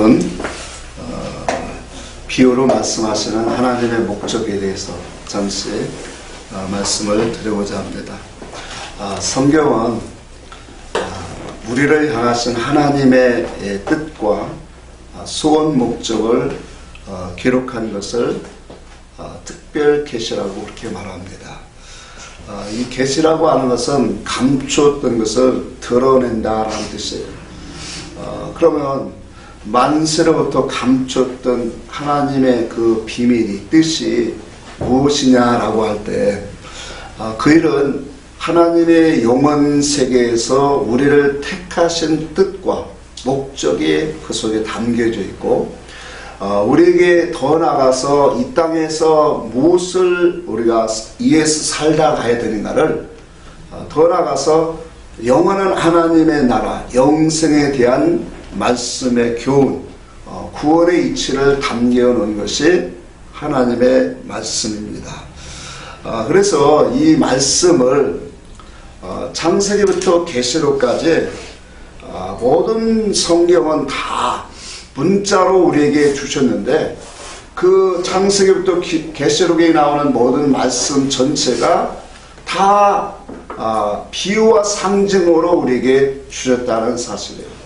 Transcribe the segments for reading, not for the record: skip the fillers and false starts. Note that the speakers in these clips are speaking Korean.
오늘은 비유로 말씀하시는 하나님의 목적에 대해서 잠시 말씀을 드리고자 합니다. 성경은 우리를 향하신 하나님의 뜻과 소원 목적을 기록한 것을 특별 계시라고 그렇게 말합니다. 이 계시라고 하는 것은 감추었던 것을 드러낸다라는 뜻이에요. 그러면 만세로부터 감췄던 하나님의 그 비밀이 뜻이 무엇이냐라고 할 때 그 일은 하나님의 영원 세계에서 우리를 택하신 뜻과 목적이 그 속에 담겨져 있고 우리에게 더 나아가서 이 땅에서 무엇을 우리가 위해서 살다 가야 되는가를 더 나아가서 영원한 하나님의 나라 영생에 대한 말씀의 교훈 구원의 이치를 담겨 놓은 것이 하나님의 말씀입니다. 그래서 이 말씀을 창세기부터 계시록까지 모든 성경은 다 문자로 우리에게 주셨는데 그 창세기부터 계시록에 나오는 모든 말씀 전체가 다 비유와 상징으로 우리에게 주셨다는 사실이에요.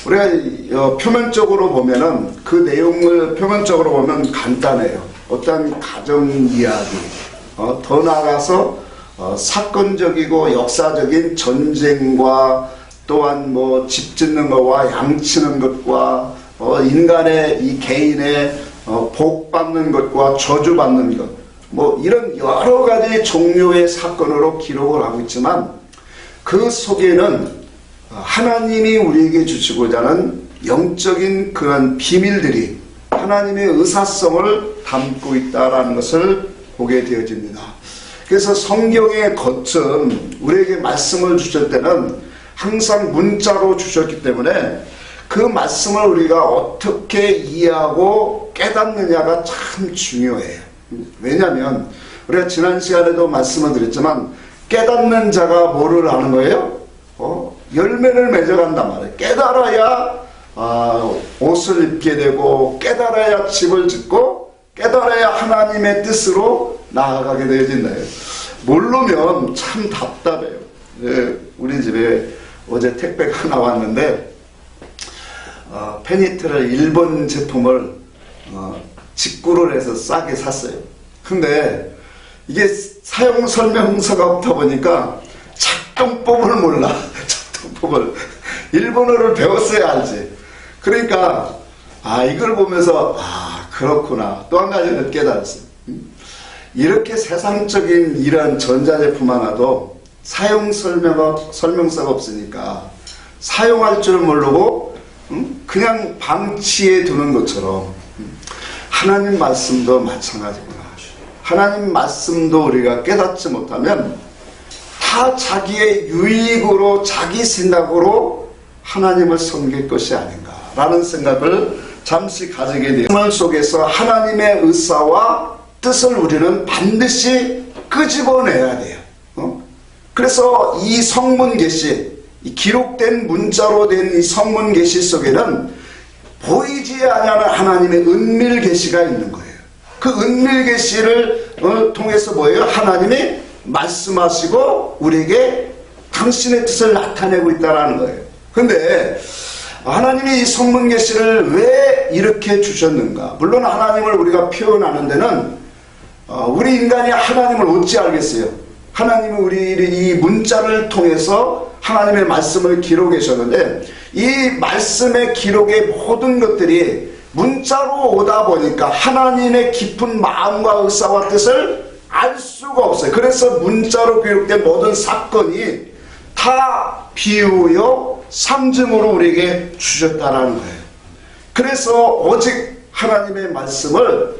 우리가 표면적으로 보면은 그 내용을 표면적으로 보면 간단해요. 어떤 가정 이야기, 더 나아가서 사건적이고 역사적인 전쟁과 또한 뭐 집 짓는 것과 양 치는 것과 인간의 이 개인의 복 받는 것과 저주 받는 것, 뭐 이런 여러 가지 종류의 사건으로 기록을 하고 있지만 그 속에는 하나님이 우리에게 주시고자 하는 영적인 그런 비밀들이 하나님의 의사성을 담고 있다는 것을 보게 되어집니다. 그래서 성경의 겉은 우리에게 말씀을 주실 때는 항상 문자로 주셨기 때문에 그 말씀을 우리가 어떻게 이해하고 깨닫느냐가 참 중요해요. 왜냐하면 우리가 지난 시간에도 말씀을 드렸지만 깨닫는 자가 뭐를 하는 거예요? 열매를 맺어간단 말이에요. 깨달아야 옷을 입게 되고 깨달아야 집을 짓고 깨달아야 하나님의 뜻으로 나아가게 되어진다. 모르면 참 답답해요. 우리 집에 어제 택배가 하나 왔는데 페니트를 일본 제품을 직구를 해서 싸게 샀어요. 근데 이게 사용 설명서가 없다 보니까 작동법을 몰라. 작동법을 일본어를 배웠어야 알지. 그러니까 이걸 보면서 그렇구나. 또 한 가지를 깨달았어요. 이렇게 세상적인 이런 전자제품 하나도 사용 설명서가 없으니까 사용할 줄 모르고 그냥 방치해 두는 것처럼 하나님 말씀도 마찬가지구나. 하나님 말씀도 우리가 깨닫지 못하면 다 자기의 유익으로 자기 생각으로 하나님을 섬길 것이 아닌가라는 생각을 잠시 가지게 돼요. 말씀 속에서 하나님의 의사와 뜻을 우리는 반드시 끄집어내야 돼요. 그래서 이 성문 계시, 이 기록된 문자로 된 이 성문 계시 속에는 보이지 않는 하나님의 은밀 계시가 있는 거예요. 그 은밀 계시를 통해서 뭐예요? 하나님이 말씀하시고 우리에게 당신의 뜻을 나타내고 있다는 거예요. 근데 하나님이 이 성문 계시를 왜 이렇게 주셨는가? 물론 하나님을 우리가 표현하는 데는 우리 인간이 하나님을 어찌 알겠어요? 하나님은 우리를 이 문자를 통해서 하나님의 말씀을 기록해 주셨는데 이 말씀의 기록의 모든 것들이 문자로 오다 보니까 하나님의 깊은 마음과 의사와 뜻을 알 수가 없어요. 그래서 문자로 기록된 모든 사건이 다 비유요 상징으로 우리에게 주셨다는 거예요. 그래서 오직 하나님의 말씀을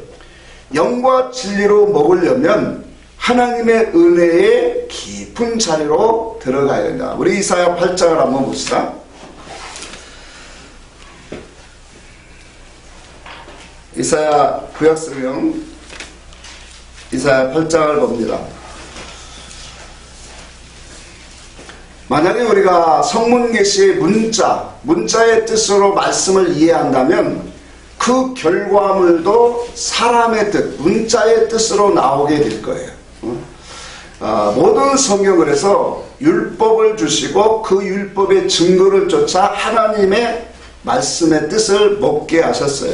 영과 진리로 먹으려면 하나님의 은혜의 깊은 자리로 들어가야 된다. 우리 이사야 8장을 한번 봅시다. 이사야 구약성경 이사야 8장을 봅니다. 만약에 우리가 성문계시의 문자의 뜻으로 말씀을 이해한다면 그 결과물도 사람의 뜻, 문자의 뜻으로 나오게 될 거예요. 모든 성경을 해서 율법을 주시고 그 율법의 증거를 쫓아 하나님의 말씀의 뜻을 먹게 하셨어요.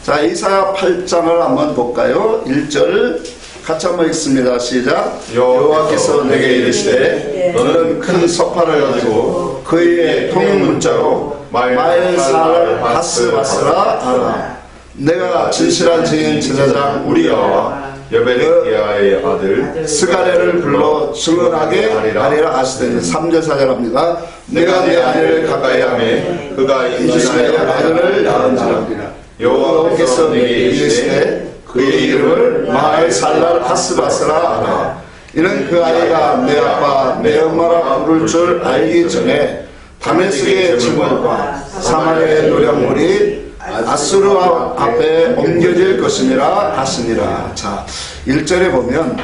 자, 이사야 8장을 한번 볼까요? 1절 같이 한번 읽습니다. 시작. 여호와께서 내게 이르시되 너는 큰 서파를 가지고 그의 통문자로 마엘살 바스바스라 하라. 내가 진실한 증인 제사장 우리야와 여베레기야의 아들 스가랴를 불러 증언하게 하리라 하시되 3절 4절 합니다. 내가 내 아내를 가까이 하매 그가 이스라엘 아들을 낳은지라. 여호와께서 내게 이르시되 그의 이름을 마엘살랄 하스바스라 하라. 이는 그 아이가 내 아빠 내 엄마라 부를 줄 알기 전에 다메섹의 증언과 사마리아의 노략물이 아수르 앞에 옮겨질 것이니라 하시니라. 자, 1절에 보면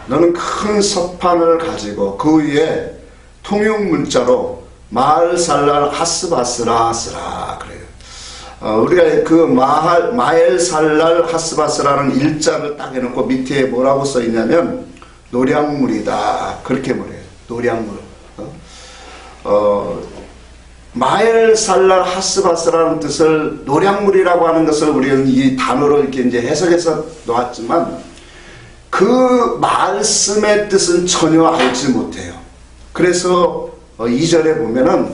너는 큰 서판을 가지고 그 위에 통용 문자로 마엘살랄 하스바스라 쓰라 그래요. 우리가 그 마엘살랄 하스바스라는 일자를 딱 해놓고 밑에 뭐라고 써있냐면 노략물이다 그렇게 말해요. 노략물. 마엘살랄 하스바스라는 뜻을 노략물이라고 하는 것을 우리는 이 단어로 이렇게 이제 해석해서 놓았지만 그 말씀의 뜻은 전혀 알지 못해요. 그래서 2절에 보면은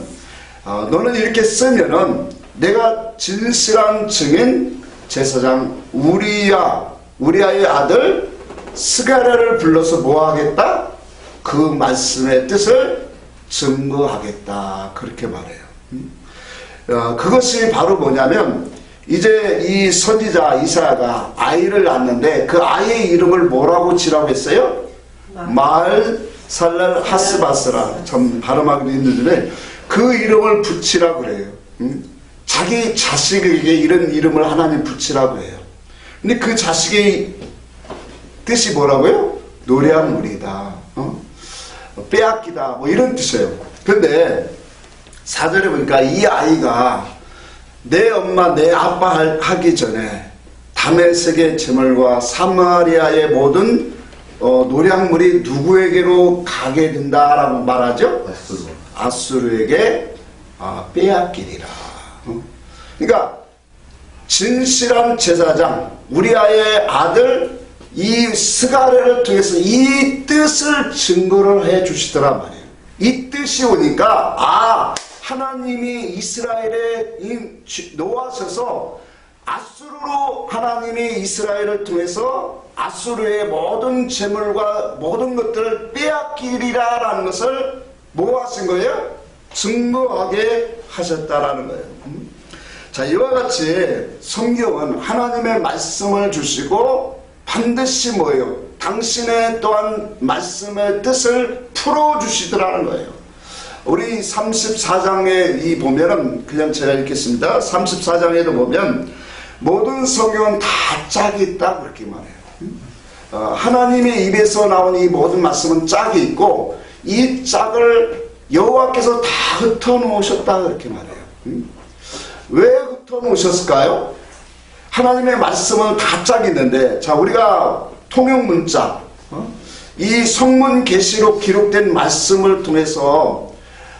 너는 이렇게 쓰면은 내가 진실한 증인 제사장 우리야의 아들 스가랴를 불러서 뭐 하겠다? 그 말씀의 뜻을 증거하겠다 그렇게 말해요. 그것이 바로 뭐냐면 이제 이 선지자 이사야가 아이를 낳았는데 그 아이의 이름을 뭐라고 지라고 했어요? 마엘살랄 하스바스라. 참 발음하기도 힘들지만 그 이름을 붙이라고 그래요. 자기 자식에게 이런 이름을 하나님 붙이라고 해요. 근데 그 자식의 뜻이 뭐라고요? 노략물이다. 빼앗기다. 뭐 이런 뜻이에요. 그런데 4절에 보니까 이 아이가 내 엄마 내 아빠 하기 전에 다메섹의 재물과 사마리아의 모든 노략물이 누구에게로 가게 된다라고 말하죠? 아수르에게 빼앗기리라. 그러니까 진실한 제사장 우리아의 아들 이 스가랴를 통해서 이 뜻을 증거를 해 주시더란 말이에요. 이 뜻이 오니까 하나님이 이스라엘에 놓아서서 아수르로 하나님이 이스라엘을 통해서 아수르의 모든 재물과 모든 것들을 빼앗기리라라는 것을 뭐 하신 거예요? 증거하게 하셨다라는 거예요. 자, 이와 같이 성경은 하나님의 말씀을 주시고 반드시 뭐예요? 당신의 또한 말씀의 뜻을 풀어주시더라는 거예요. 우리 34장에 보면은 그냥 제가 읽겠습니다. 34장에도 보면 모든 성경은 다 짝이 있다 그렇게 말해요. 하나님의 입에서 나온 이 모든 말씀은 짝이 있고 이 짝을 여호와께서 다 흩어놓으셨다 그렇게 말해요. 왜 흩어놓으셨을까요? 하나님의 말씀은 다 짝이 있는데, 자, 우리가 통용 문자, 이 성문 계시록 기록된 말씀을 통해서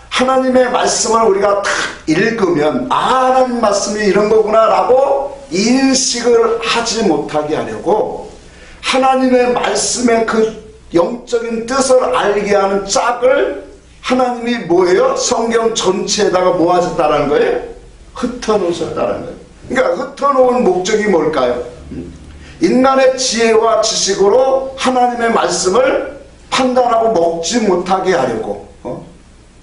하나님의 말씀을 우리가 딱 읽으면 하나님 말씀이 이런 거구나 라고 인식을 하지 못하게 하려고 하나님의 말씀의 그 영적인 뜻을 알게 하는 짝을 하나님이 뭐예요? 성경 전체에다가 모아졌다는 거예요? 흩어놓으셨다는 거예요. 그러니까 흩어놓은 목적이 뭘까요? 인간의 지혜와 지식으로 하나님의 말씀을 판단하고 먹지 못하게 하려고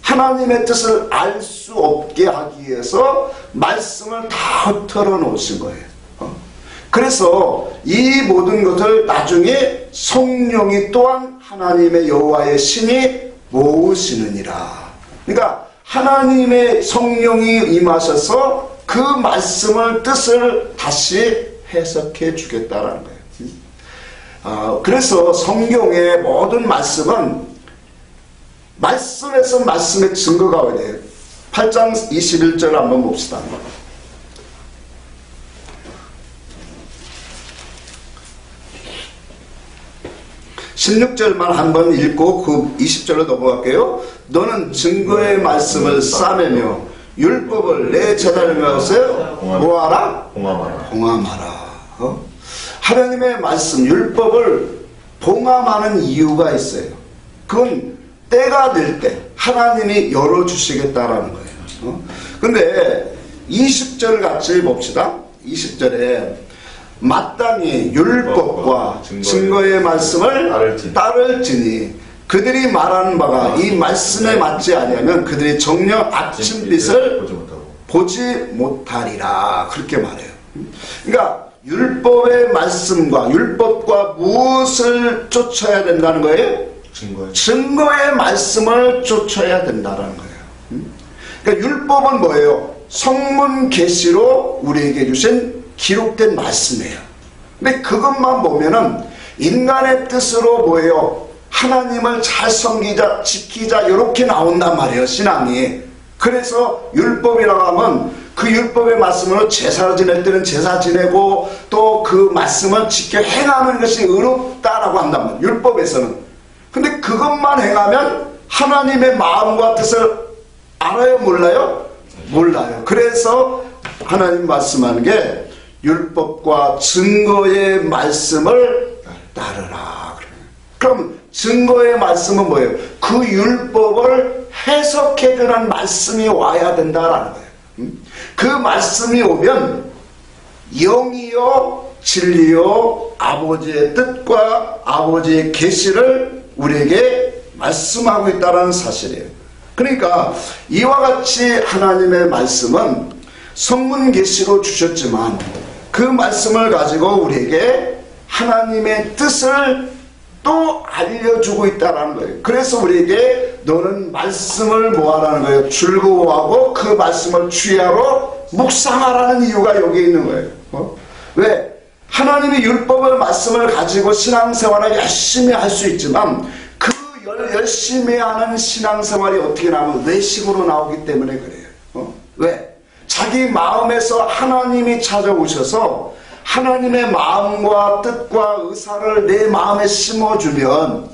하나님의 뜻을 알 수 없게 하기 위해서 말씀을 다 흩어져 놓으신 거예요. 그래서 이 모든 것을 나중에 성령이 또한 하나님의 여호와의 신이 모으시느니라. 그러니까 하나님의 성령이 임하셔서 그 말씀을 뜻을 다시 해석해 주겠다라는 거예요. 그래서 성경의 모든 말씀은 말씀에서 말씀의 증거가 와야 돼요. 8장 21절 한번 봅시다. 16절만 한번 읽고 그 20절로 넘어갈게요. 너는 증거의 말씀을 싸매며 율법을 내 제자들에게서 뭐하라? 봉함하라. 하나님의 말씀, 율법을 봉함하는 이유가 있어요. 그건 때가 될 때 하나님이 열어주시겠다라는 거예요. 근데 20절 같이 봅시다. 20절에 마땅히 율법과 증거의 말씀을 따를지니 그들이 말하는 바가 이 말씀에 맞지 아니하면 그들이 정녕 아침빛을 보지 못하리라. 그렇게 말해요. 그러니까 율법의 말씀과 율법과 무엇을 쫓아야 된다는 거예요? 증거의 말씀을 쫓아야 된다는 거예요. 그러니까 율법은 뭐예요? 성문 계시로 우리에게 주신 기록된 말씀이에요. 근데 그것만 보면은 인간의 뜻으로 뭐예요? 하나님을 잘 섬기자, 지키자 이렇게 나온단 말이에요, 신앙이. 그래서 율법이라고 하면 그 율법의 말씀으로 제사를 지낼 때는 제사 지내고 또 그 말씀을 지켜 행하는 것이 의롭다라고 한단 말이에요, 율법에서는. 근데 그것만 행하면 하나님의 마음과 뜻을 알아요, 몰라요? 몰라요. 그래서 하나님 말씀하는 게 율법과 증거의 말씀을 따르라. 그럼 증거의 말씀은 뭐예요? 그 율법을 해석해주는 말씀이 와야 된다라는 거예요. 그 말씀이 오면 영이요 진리요 아버지의 뜻과 아버지의 계시를 우리에게 말씀하고 있다는 사실이에요. 그러니까 이와 같이 하나님의 말씀은 성문 계시로 주셨지만 그 말씀을 가지고 우리에게 하나님의 뜻을 또 알려주고 있다는 거예요. 그래서 우리에게 너는 말씀을 뭐하라는 거예요? 즐거워하고 그 말씀을 취하로 묵상하라는 이유가 여기 있는 거예요. 왜? 하나님의 율법의 말씀을 가지고 신앙생활을 열심히 할 수 있지만 그 열심히 하는 신앙생활이 어떻게 나오면 외식으로 나오기 때문에 그래요. 왜? 자기 마음에서 하나님이 찾아오셔서 하나님의 마음과 뜻과 의사를 내 마음에 심어주면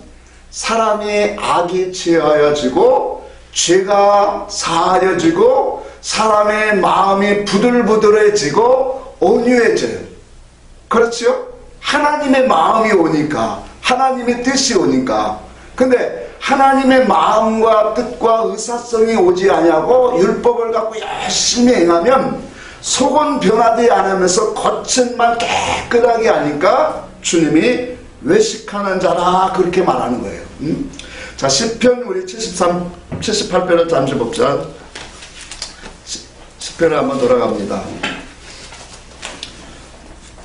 사람이 악이 제하여지고 죄가 사하여지고 사람의 마음이 부들부들해지고 온유해져요. 그렇죠? 하나님의 마음이 오니까, 하나님의 뜻이 오니까. 근데 하나님의 마음과 뜻과 의사성이 오지 아니하고 율법을 갖고 열심히 행하면 속은 변화되지 않으면서 겉은만 깨끗하게 하니까 주님이 외식하는 자라 그렇게 말하는 거예요. 자, 시편 우리 78편을 잠시 봅시다. 시편을 한번 돌아갑니다.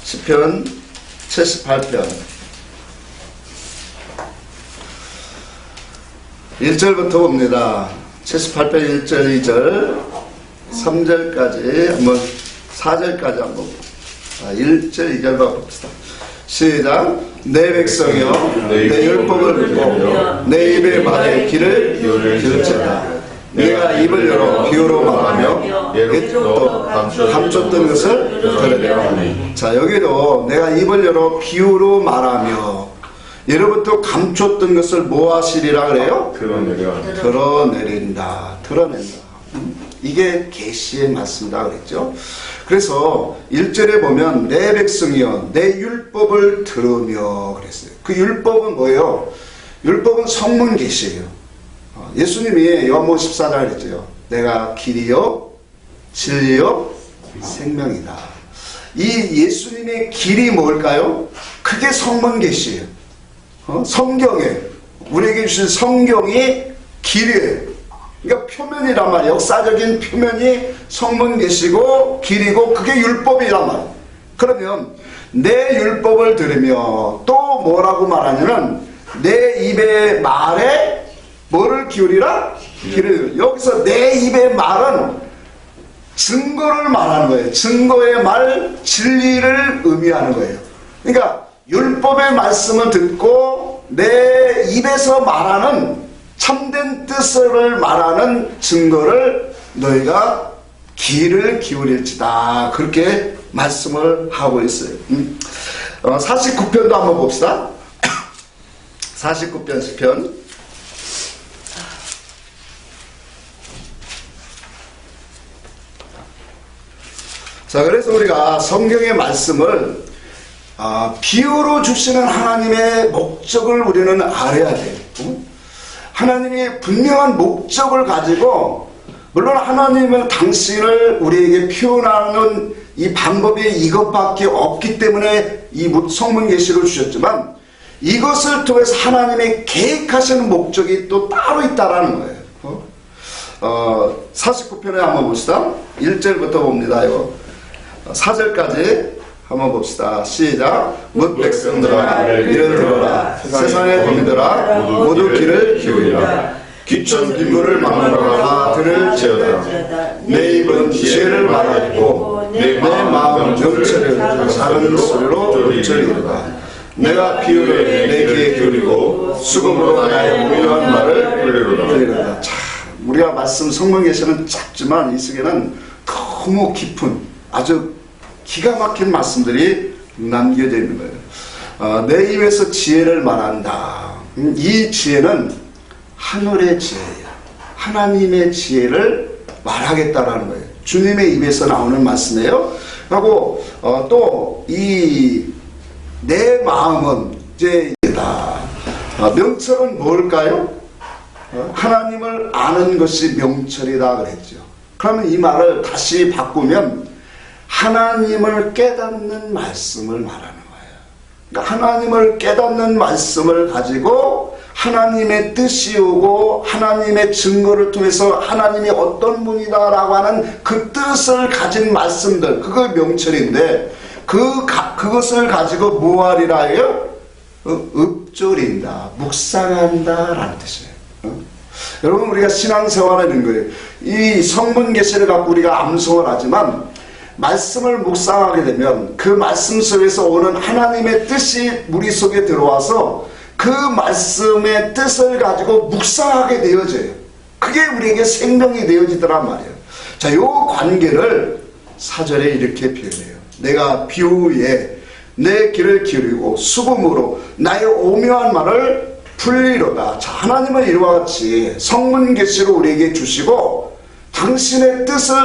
시편 78편 1절부터 봅니다. 78편 1절, 2절, 3절까지 한번 4절까지 한번 1절, 2절만 봅시다. 시작. 내 백성이여 내 율법을 듣고 내 입의 말에 귀를 기울지어다. 내가 입을 열어 비유로 말하며 또 감췄던 것을 드러내라. 자, 여기도 내가 입을 열어 비유로 말하며 예로부터 감췄던 것을 뭐 하시리라 그래요? 드러내린다. 드러낸다. 이게 계시의 말씀이다 그랬죠. 그래서 1절에 보면 내 백성이여 내 율법을 들으며 그랬어요. 그 율법은 뭐예요? 율법은 성문 계시예요. 예수님이 요한복음 14장 그랬죠. 내가 길이요 진리요 생명이다. 이 예수님의 길이 뭘까요? 그게 성문 계시예요. 성경에 우리에게 주신 성경이 길이에요. 그러니까 표면이란 말이에요. 역사적인 표면이 성문 계시고 길이고 그게 율법이란 말이에요. 그러면 내 율법을 들으며 또 뭐라고 말하냐면 내 입의 말에 뭐를 기울이라? 귀를. 여기서 내 입의 말은 증거를 말하는 거예요. 증거의 말, 진리를 의미하는 거예요. 그러니까 율법의 말씀을 듣고 내 입에서 말하는 참된 뜻을 말하는 증거를 너희가 귀를 기울일지다. 그렇게 말씀을 하고 있어요. 49편도 한번 봅시다. 49편 시편. 자, 그래서 우리가 성경의 말씀을 비유로 주시는 하나님의 목적을 우리는 알아야 돼요. 하나님이 분명한 목적을 가지고, 물론 하나님은 당신을 우리에게 표현하는 이 방법이 이것밖에 없기 때문에 이 성문 계시를 주셨지만, 이것을 통해서 하나님의 계획하시는 목적이 또 따로 있다라는 거예요. 49편에 한번 봅시다. 1절부터 봅니다. 4절까지 한번 봅시다. 시작. 뭇 백성들아 이를 들어라. 세상의 범인들아 모두 귀를 기울이라. 귀천 빗물을 막노라가 들을 지어다. 내 입은 지혜를 말하고 내 마음은 명철을 작은 소리로 들리리라. 내가 비유를 내 귀에 기울이고 수금으로 나의 오묘한 말을 들리리라. 자, 우리가 말씀 성경 계시는 짧지만 이 속에는 너무 깊은 아주 기가 막힌 말씀들이 남겨져 있는 거예요. 내 입에서 지혜를 말한다. 이 지혜는 하늘의 지혜야. 하나님의 지혜를 말하겠다라는 거예요. 주님의 입에서 나오는 말씀이에요. 하고 또 이 내 마음은 이제 다 명철은 뭘까요? 하나님을 아는 것이 명철이다 그랬죠. 그러면 이 말을 다시 바꾸면 하나님을 깨닫는 말씀을 말하는 거예요. 그러니까 하나님을 깨닫는 말씀을 가지고 하나님의 뜻이 오고 하나님의 증거를 통해서 하나님이 어떤 분이다라고 하는 그 뜻을 가진 말씀들, 그거 명철인데 그것을 가지고 뭐하리라 해요? 읊조린다, 묵상한다 라는 뜻이에요. 여러분, 우리가 신앙생활하는 거예요. 이 성문 계시를 갖고 우리가 암송을 하지만 말씀을 묵상하게 되면 그 말씀 속에서 오는 하나님의 뜻이 우리 속에 들어와서 그 말씀의 뜻을 가지고 묵상하게 되어져요. 그게 우리에게 생명이 되어지더란 말이에요. 자, 요 관계를 4절에 이렇게 표현해요. 내가 비유에 내 귀를 기울이고 수금으로 나의 오묘한 말을 풀리로다. 자, 하나님은 이와 같이 성문 계시로 우리에게 주시고 당신의 뜻을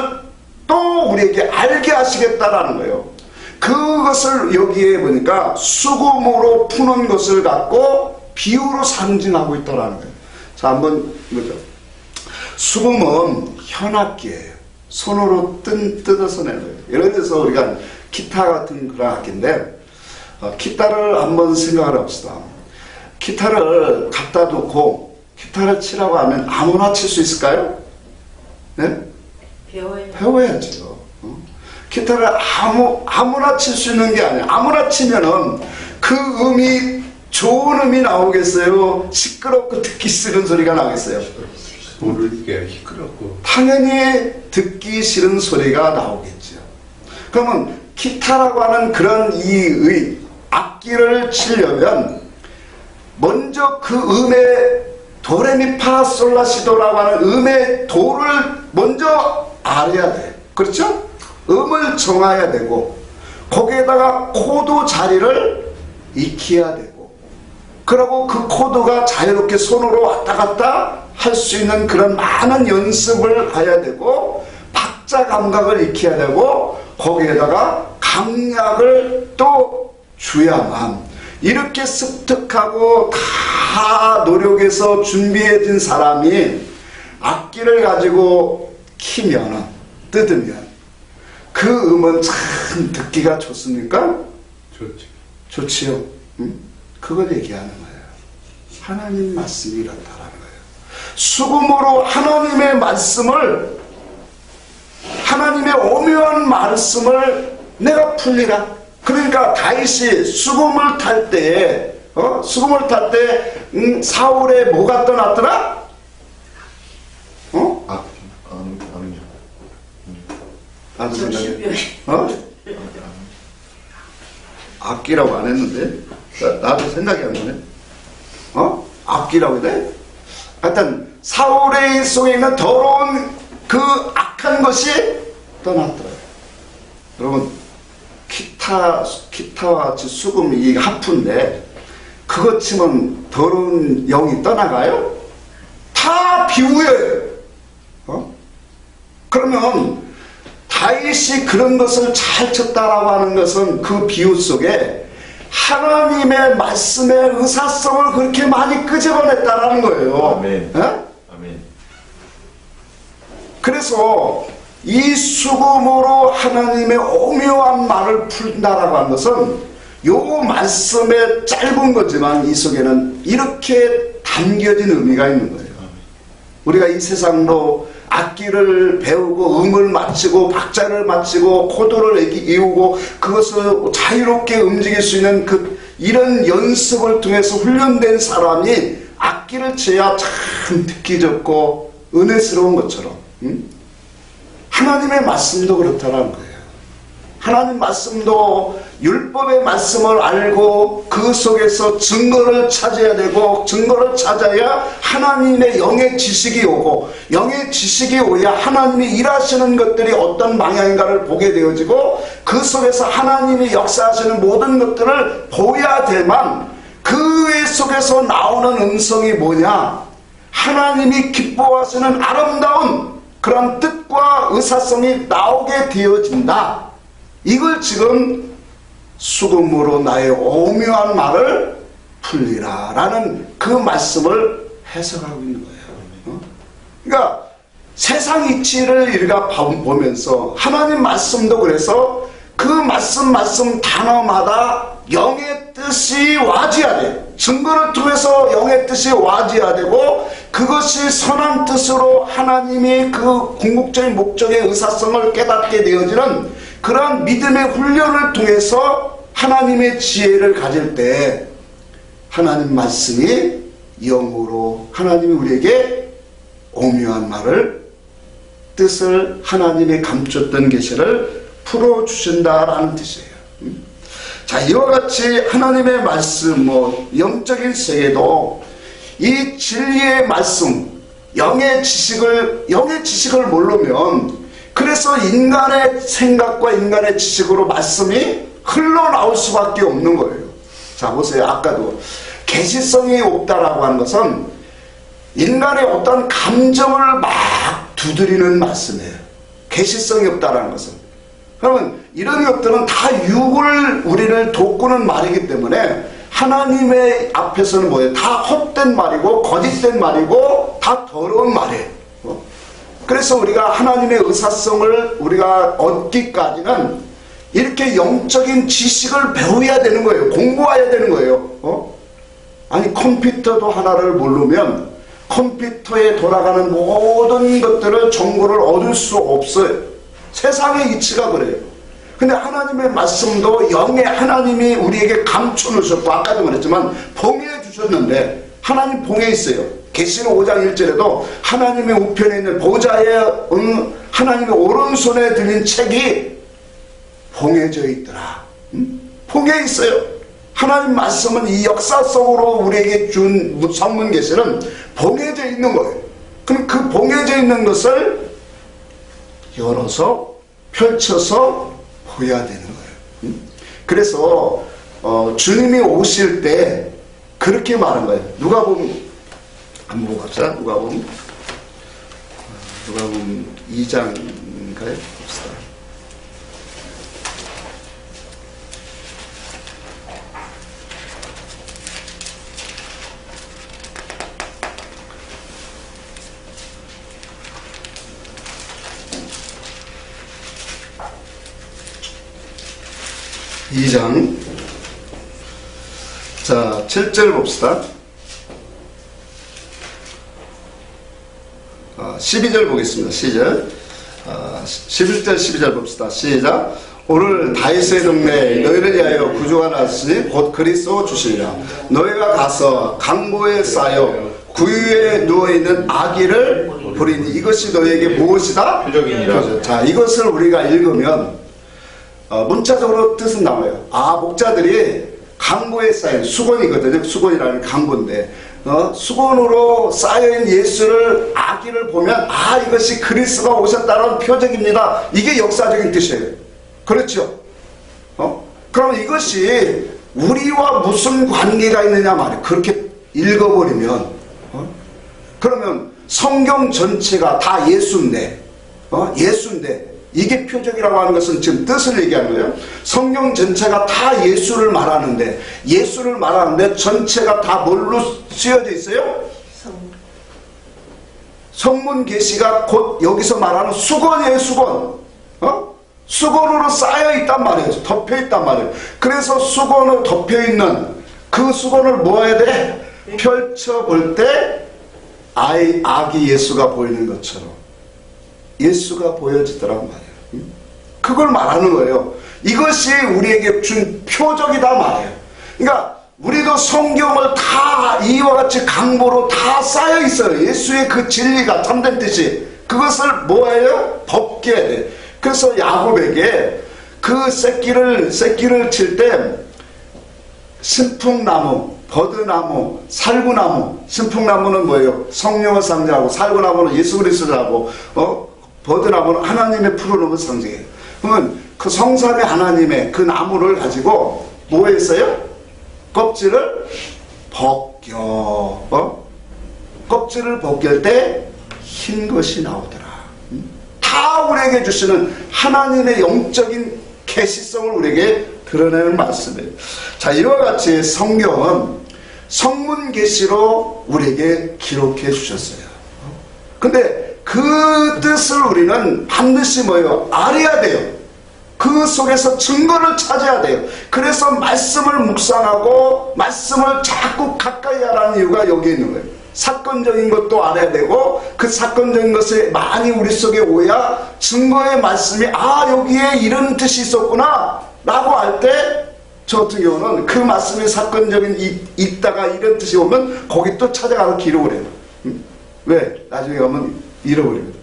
또 우리에게 알게 하시겠다라는 거예요. 그것을 여기에 보니까 수금으로 푸는 것을 갖고 비유로 상징하고 있다라는 거예요. 자, 한번 보죠. 수금은 현악기예요. 손으로 뜯어서 내는 거예요. 예를 들어서 우리가 기타 같은 그런 악기인데 기타를 한번 생각을 해봅시다. 기타를 갖다 놓고 기타를 치라고 하면 아무나 칠 수 있을까요? 네? 배워야죠. 기타를 아무나 칠 수 있는 게 아니에요. 아무나 치면은 그 음이 좋은 음이 나오겠어요? 시끄럽고 듣기 싫은 소리가 나오겠어요? 모르게 시끄럽고 당연히 듣기 싫은 소리가 나오겠죠. 그러면 기타라고 하는 그런 이 악기를 치려면 먼저 그 음의 도레미파솔라시도라고 하는 음의 도를 먼저 알아야 돼. 그렇죠? 음을 정해야 되고 거기에다가 코드 자리를 익혀야 되고 그리고 그 코드가 자유롭게 손으로 왔다 갔다 할 수 있는 그런 많은 연습을 해야 되고 박자 감각을 익혀야 되고 거기에다가 강약을 또 줘야만 이렇게 습득하고 다 노력해서 준비해진 사람이 악기를 가지고 키면 뜯으면 그 음은 참 듣기가 좋습니까? 좋지. 좋지요. 그걸 얘기하는 거예요. 하나님 말씀이 이렇다라는 거예요. 수금으로 하나님의 말씀을 하나님의 오묘한 말씀을 내가 풀리라. 그러니까 다윗이 수금을 탈 때에 사울에 뭐가 떠났더라? 나도 생각해. 악기라고 안 했는데 나도 생각이 안 나네. 악기라고 해야 돼? 하여튼 사울의 속에 있는 더러운 그 악한 것이 떠났더라고요. 여러분, 기타와 같이 수금 이 하프인데 그것 치면 더러운 영이 떠나가요? 다 비유예요. 그러면 다윗이 그런 것을 잘 쳤다라고 하는 것은 그 비유 속에 하나님의 말씀의 의사성을 그렇게 많이 끄집어냈다라는 거예요. 아멘. 예? 아멘. 그래서 이 수금으로 하나님의 오묘한 말을 푼다라고 하는 것은 요 말씀의 짧은 거지만 이 속에는 이렇게 담겨진 의미가 있는 거예요. 우리가 이 세상으로 악기를 배우고 음을 맞추고 박자를 맞추고 코드를 이루고 그것을 자유롭게 움직일 수 있는 이런 연습을 통해서 훈련된 사람이 악기를 쳐야 참 듣기 좋고 은혜스러운 것처럼 하나님의 말씀도 그렇다는 거예요. 하나님 말씀도 율법의 말씀을 알고 그 속에서 증거를 찾아야 되고 증거를 찾아야 하나님의 영의 지식이 오고 영의 지식이 오야 하나님이 일하시는 것들이 어떤 방향인가를 보게 되어지고 그 속에서 하나님이 역사하시는 모든 것들을 보야 되만 그 속에서 나오는 음성이 뭐냐? 하나님이 기뻐하시는 아름다운 그런 뜻과 의사성이 나오게 되어진다. 이걸 지금 수금으로 나의 오묘한 말을 풀리라 라는 그 말씀을 해석하고 있는 거예요. 그러니까 세상 이치를 우리가 보면서 하나님 말씀도 그래서 그 말씀 단어마다 영의 뜻이 와져야 돼. 증거를 통해서 영의 뜻이 와져야 되고 그것이 선한 뜻으로 하나님이 그 궁극적인 목적의 의사성을 깨닫게 되어지는 그러한 믿음의 훈련을 통해서 하나님의 지혜를 가질 때 하나님 말씀이 영으로 하나님이 우리에게 오묘한 말을 뜻을 하나님이 감췄던 계시를 풀어주신다라는 뜻이에요. 자, 이와 같이 하나님의 말씀, 영적인 세계도 이 진리의 말씀, 영의 지식을 모르면 그래서 인간의 생각과 인간의 지식으로 말씀이 흘러나올 수밖에 없는 거예요. 자, 보세요. 아까도 계시성이 없다라고 하는 것은 인간의 어떤 감정을 막 두드리는 말씀이에요. 계시성이 없다라는 것은. 그러면 이런 것들은 다 육을 우리를 돋구는 말이기 때문에 하나님의 앞에서는 뭐예요? 다 헛된 말이고 거짓된 말이고 다 더러운 말이에요. 그래서 우리가 하나님의 의사성을 우리가 얻기까지는 이렇게 영적인 지식을 배워야 되는 거예요. 공부해야 되는 거예요. 아니 컴퓨터도 하나를 모르면 컴퓨터에 돌아가는 모든 것들을 정보를 얻을 수 없어요. 세상의 이치가 그래요. 근데 하나님의 말씀도 영의 하나님이 우리에게 감춰 놓으셨고 아까도 말했지만 봉해 주셨는데 하나님 봉해 있어요. 계시록 5장 1절에도 하나님의 우편에 있는 보좌에 하나님의 오른손에 들린 책이 봉해져 있더라. 봉해 있어요. 하나님 말씀은 이 역사 속으로 우리에게 준 선문 계시는 봉해져 있는 거예요. 그럼 그 봉해져 있는 것을 열어서 펼쳐서 보여야 되는 거예요. 그래서 주님이 오실 때 그렇게 말한 거예요. 누가복음 한번 보고 갑시다. 누가복음 2장인가요? 봅시다. 자, 7절 봅시다. 12절 보겠습니다. 시절 11절 12절 봅시다. 시작. 오늘 다윗의 동네에 너희를 위하여 구주가 나으시니 곧 그리스도 주시리라. 너희가 가서 강보에 쌓여 구유에 누워있는 아기를 부리니 이것이 너희에게 무엇이다? 표적이니라. 자, 이것을 우리가 읽으면 문자적으로 뜻은 나와요. 목자들이 강보에 쌓인 수건이거든요. 수건이라는 강보인데 수건으로 쌓여있는 예수를 아기를 보면 아 이것이 그리스도가 오셨다는 표적입니다. 이게 역사적인 뜻이에요. 그렇죠? 그럼 이것이 우리와 무슨 관계가 있느냐 말이에요. 그렇게 읽어버리면 그러면 성경 전체가 다 예수인데 예수인데 이게 표적이라고 하는 것은 지금 뜻을 얘기하는 거예요. 성경 전체가 다 예수를 말하는데 전체가 다 뭘로 쓰여져 있어요? 성문 계시가 곧 여기서 말하는 수건이에요. 수건. 수건으로 쌓여 있단 말이에요. 덮여 있단 말이에요. 그래서 수건으로 덮여 있는 그 수건을 뭐 해야 돼? 펼쳐볼 때 아기 예수가 보이는 것처럼 예수가 보여지더란 말이에요. 그걸 말하는 거예요. 이것이 우리에게 준 표적이다 말이에요. 그러니까 우리도 성경을 다 이와 같이 강보로 다 쌓여 있어요. 예수의 그 진리가 참된 뜻이 그것을 뭐예요? 덮게 해야 돼. 그래서 야곱에게 그 새끼를 칠 때 신풍나무, 버드나무, 살구나무. 신풍나무는 뭐예요? 성령을 상징하고 살구나무는 예수 그리스도를 하고 버드나무는 하나님의 푸른 음을 상징해요. 그러면 그 성삼의 하나님의 그 나무를 가지고 뭐 했어요? 껍질을 벗겨. 껍질을 벗길 때 흰 것이 나오더라. 다 우리에게 주시는 하나님의 영적인 계시성을 우리에게 드러내는 말씀이에요. 자, 이와 같이 성경은 성문 계시로 우리에게 기록해 주셨어요. 근데 그 뜻을 우리는 반드시 뭐예요? 알아야 돼요. 그 속에서 증거를 찾아야 돼요. 그래서 말씀을 묵상하고 말씀을 자꾸 가까이 하라는 이유가 여기 있는 거예요. 사건적인 것도 알아야 되고 그 사건적인 것이 많이 우리 속에 오야 증거의 말씀이 여기에 이런 뜻이 있었구나 라고 할 때 저 같은 경우는 그 말씀이 사건적인 있다가 이런 뜻이 오면 거기 또 찾아가서 기록을 해요. 왜? 나중에 가면 잃어버립니다.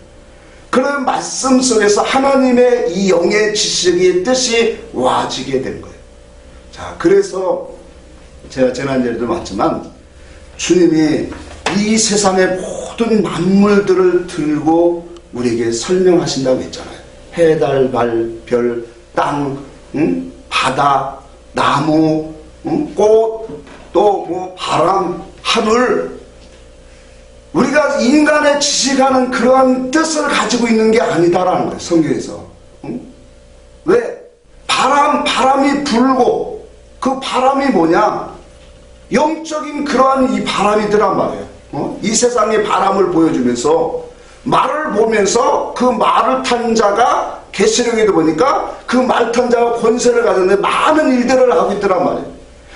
그런 말씀 속에서 하나님의 이 영의 지식의 뜻이 와지게 된 거예요. 자, 그래서 제가 지난주에도 말했지만 주님이 이 세상의 모든 만물들을 들고 우리에게 설명하신다고 했잖아요. 해, 달, 별, 땅, 바다, 나무, 꽃, 또 뭐 바람, 하늘. 우리가 인간의 지식하는 그러한 뜻을 가지고 있는 게 아니다라는 거예요. 성경에서. 왜? 바람이 불고 그 바람이 뭐냐? 영적인 그러한 이 바람이더란 말이에요. 이 세상의 바람을 보여주면서 말을 보면서 그 말을 탄 자가 계시록에도 보니까 그 말 탄 자가 권세를 가졌는데 많은 일들을 하고 있더란 말이에요.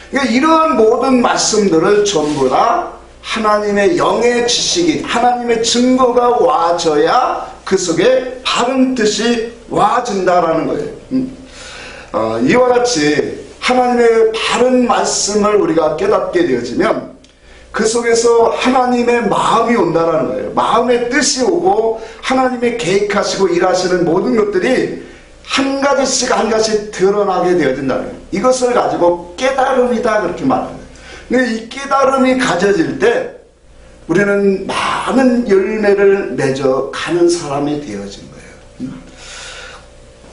그러니까 이러한 모든 말씀들을 전부 다 하나님의 영의 지식이 하나님의 증거가 와져야 그 속에 바른 뜻이 와진다라는 거예요. 이와 같이 하나님의 바른 말씀을 우리가 깨닫게 되어지면 그 속에서 하나님의 마음이 온다라는 거예요. 마음의 뜻이 오고 하나님의 계획하시고 일하시는 모든 것들이 한 가지씩 한 가지씩 드러나게 되어진다는 거예요. 이것을 가지고 깨달음이다 그렇게 말합니다. 근데 이 깨달음이 가져질 때 우리는 많은 열매를 맺어 가는 사람이 되어진 거예요.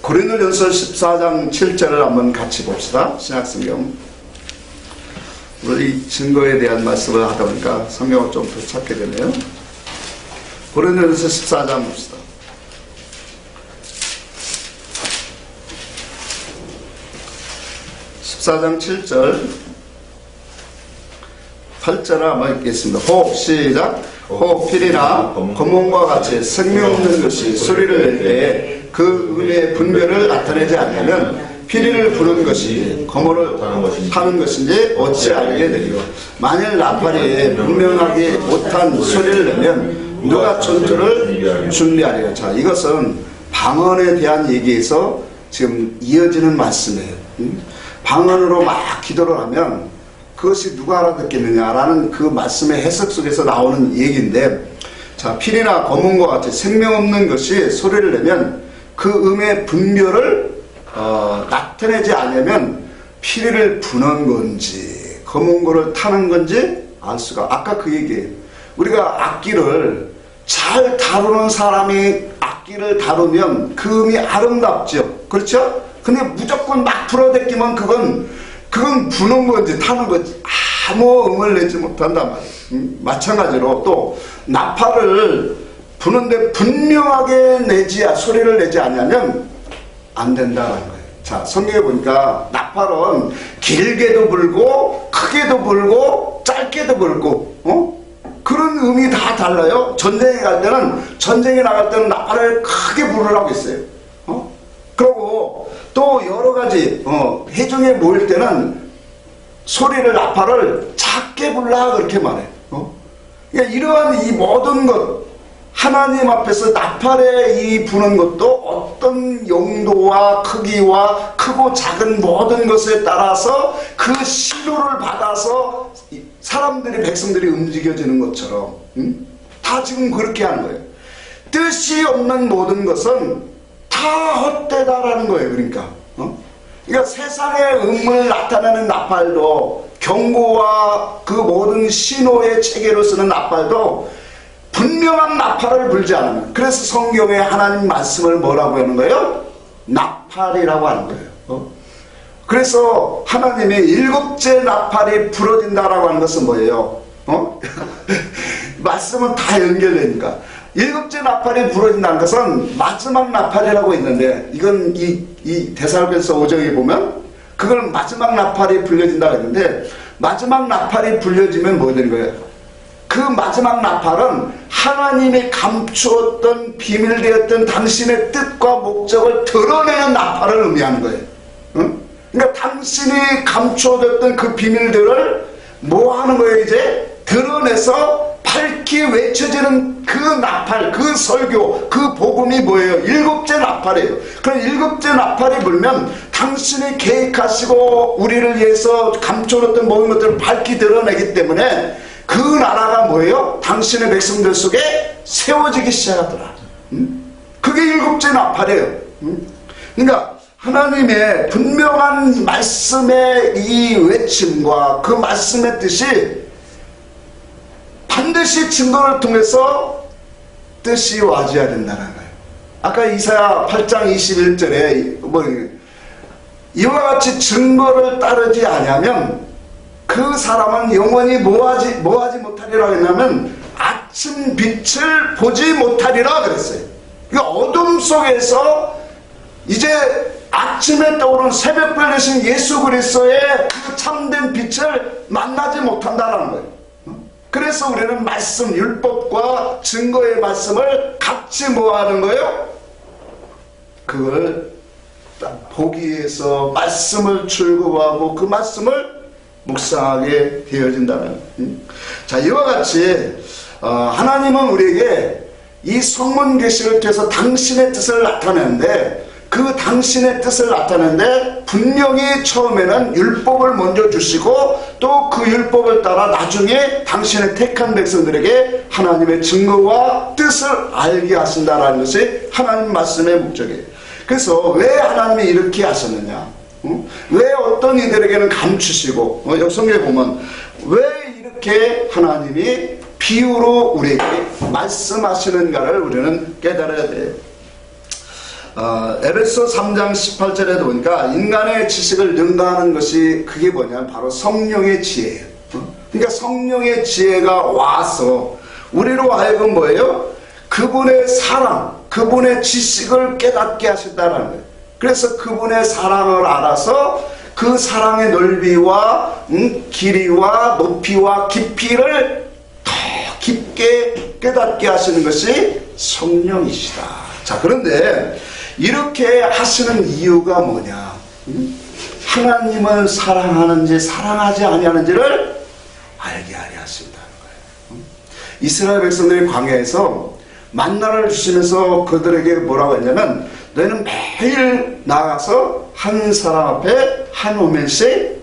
고린도전서 14장 7절을 한번 같이 봅시다. 신약성경. 우리 증거에 대한 말씀을 하다 보니까 성경을 좀 더 찾게 되네요. 고린도전서 14장 봅시다. 14장 7절 8절을 한번 읽겠습니다. 호흡 시작. 호흡 필이나 검은과 같이 생명 없는 것이 소리를 낼 때에 그 음의 분별을 나타내지 않으면 피리를 부는 것이 검어를 타는 것인지 어찌 알게 되리요. 만일 나팔이 분명하게 못한 소리를 내면 누가 전투를 준비하리요. 자, 이것은 방언에 대한 얘기에서 지금 이어지는 말씀이에요. 방언으로 막 기도를 하면 그것이 누가 알아듣겠느냐라는 그 말씀의 해석 속에서 나오는 얘기인데, 자, 필이나 검은과 같이 생명 없는 것이 소리를 내면 그 음의 분별을 나타내지 않으면 피리를 부는 건지 검은 거를 타는 건지 알 수가. 아까 그 얘기예요. 우리가 악기를 잘 다루는 사람이 악기를 다루면 그 음이 아름답죠. 그렇죠? 근데 무조건 막 불어댔기만 그건 부는 건지 타는 건지 아무 음을 내지 못한단 말이에요. 마찬가지로 또 나팔을 부는데 분명하게 소리를 내지 않으면 안 된다는 거예요. 자, 성경에 보니까 나팔은 길게도 불고 크게도 불고 짧게도 불고 그런 음이 다 달라요. 전쟁에 나갈 때는 나팔을 크게 부르라고 했어요. 그리고 또 여러 가지 회중에 모일 때는 나팔을 작게 불라 그렇게 말해요. 그러니까 이러한 이 모든 것 하나님 앞에서 나팔에 이 부는 것도 어떤 용도와 크기와 크고 작은 모든 것에 따라서 그 신호를 받아서 사람들이 백성들이 움직여지는 것처럼 다 지금 그렇게 하는 거예요. 뜻이 없는 모든 것은 다 헛되다라는 거예요. 그러니까 세상의 음을 나타내는 나팔도 경고와 그 모든 신호의 체계로 쓰는 나팔도 분명한 나팔을 불지 않으면, 그래서 성경에 하나님 말씀을 뭐라고 하는 거예요? 나팔이라고 하는 거예요. 그래서 하나님이 7째 나팔이 부러진다라고 하는 것은 뭐예요? 말씀은 다 연결되니까 7째 나팔이 부러진다는 것은 마지막 나팔이라고 있는데, 이건 이 데살로니가서 5장에 보면 그걸 마지막 나팔이 불려진다고 했는데, 마지막 나팔이 불려지면 뭐 되는 거예요? 그 마지막 나팔은 하나님이 감추었던 비밀되었던 당신의 뜻과 목적을 드러내는 나팔을 의미하는 거예요. 그러니까 당신이 감추어뒀던 그 비밀들을 뭐 하는 거예요? 이제 드러내서 밝히 외쳐지는 그 나팔, 그 설교, 그 복음이 뭐예요? 7째 나팔이에요. 그럼 7째 나팔이 불면 당신이 계획하시고 우리를 위해서 감춰놓던 모든 것들을 밝히 드러내기 때문에 그 나라가 뭐예요? 당신의 백성들 속에 세워지기 시작하더라. 그게 7째 나팔이에요. 그러니까 하나님의 분명한 말씀의 이 외침과 그 말씀의 뜻이 반드시 증거를 통해서 뜻이 와줘야 된다는 거예요. 아까 이사야 8장 21절에 이와 같이 증거를 따르지 않으면 그 사람은 영원히 뭐하지 못하리라 했냐면 아침 빛을 보지 못하리라 그랬어요. 그러니까 어둠 속에서 이제 아침에 떠오른 새벽별 되신 예수 그리스도의 그 참된 빛을 만나지 못한다는 거예요. 그래서 우리는 말씀, 율법과 증거의 말씀을 같이 뭐하는 거예요? 그걸 보기 위해서 말씀을 출구하고 그 말씀을 묵상하게 되어진다는. 자, 이와 같이 하나님은 우리에게 이 성문 계시를 통해서 당신의 뜻을 나타내는데, 그 당신의 뜻을 나타내는데 분명히 처음에는 율법을 먼저 주시고 또 그 율법을 따라 나중에 당신의 택한 백성들에게 하나님의 증거와 뜻을 알게 하신다는 것이 하나님 말씀의 목적이에요. 그래서 왜 하나님이 이렇게 하셨느냐, 왜 어떤 이들에게는 감추시고, 여기 성경에 보면 왜 이렇게 하나님이 비유로 우리에게 말씀하시는가를 우리는 깨달아야 돼요. 에베소 3장 18절에도 보니까 인간의 지식을 능가하는 것이 그게 뭐냐면 바로 성령의 지혜예요. 그러니까 성령의 지혜가 와서 우리로 하여금 뭐예요? 그분의 사랑, 그분의 지식을 깨닫게 하신다는 거예요. 그래서 그분의 사랑을 알아서 그 사랑의 넓이와 길이와 높이와 깊이를 더 깊게 깨닫게 하시는 것이 성령이시다. 자, 그런데 이렇게 하시는 이유가 뭐냐? 하나님을 사랑하는지 사랑하지 아니하는지를 알게 하려 하신다는 거예요. 이스라엘 백성들이 광야에서 만나를 주시면서 그들에게 뭐라고 했냐면, 너희는 매일 나가서 한 사람 앞에 한 오멜씩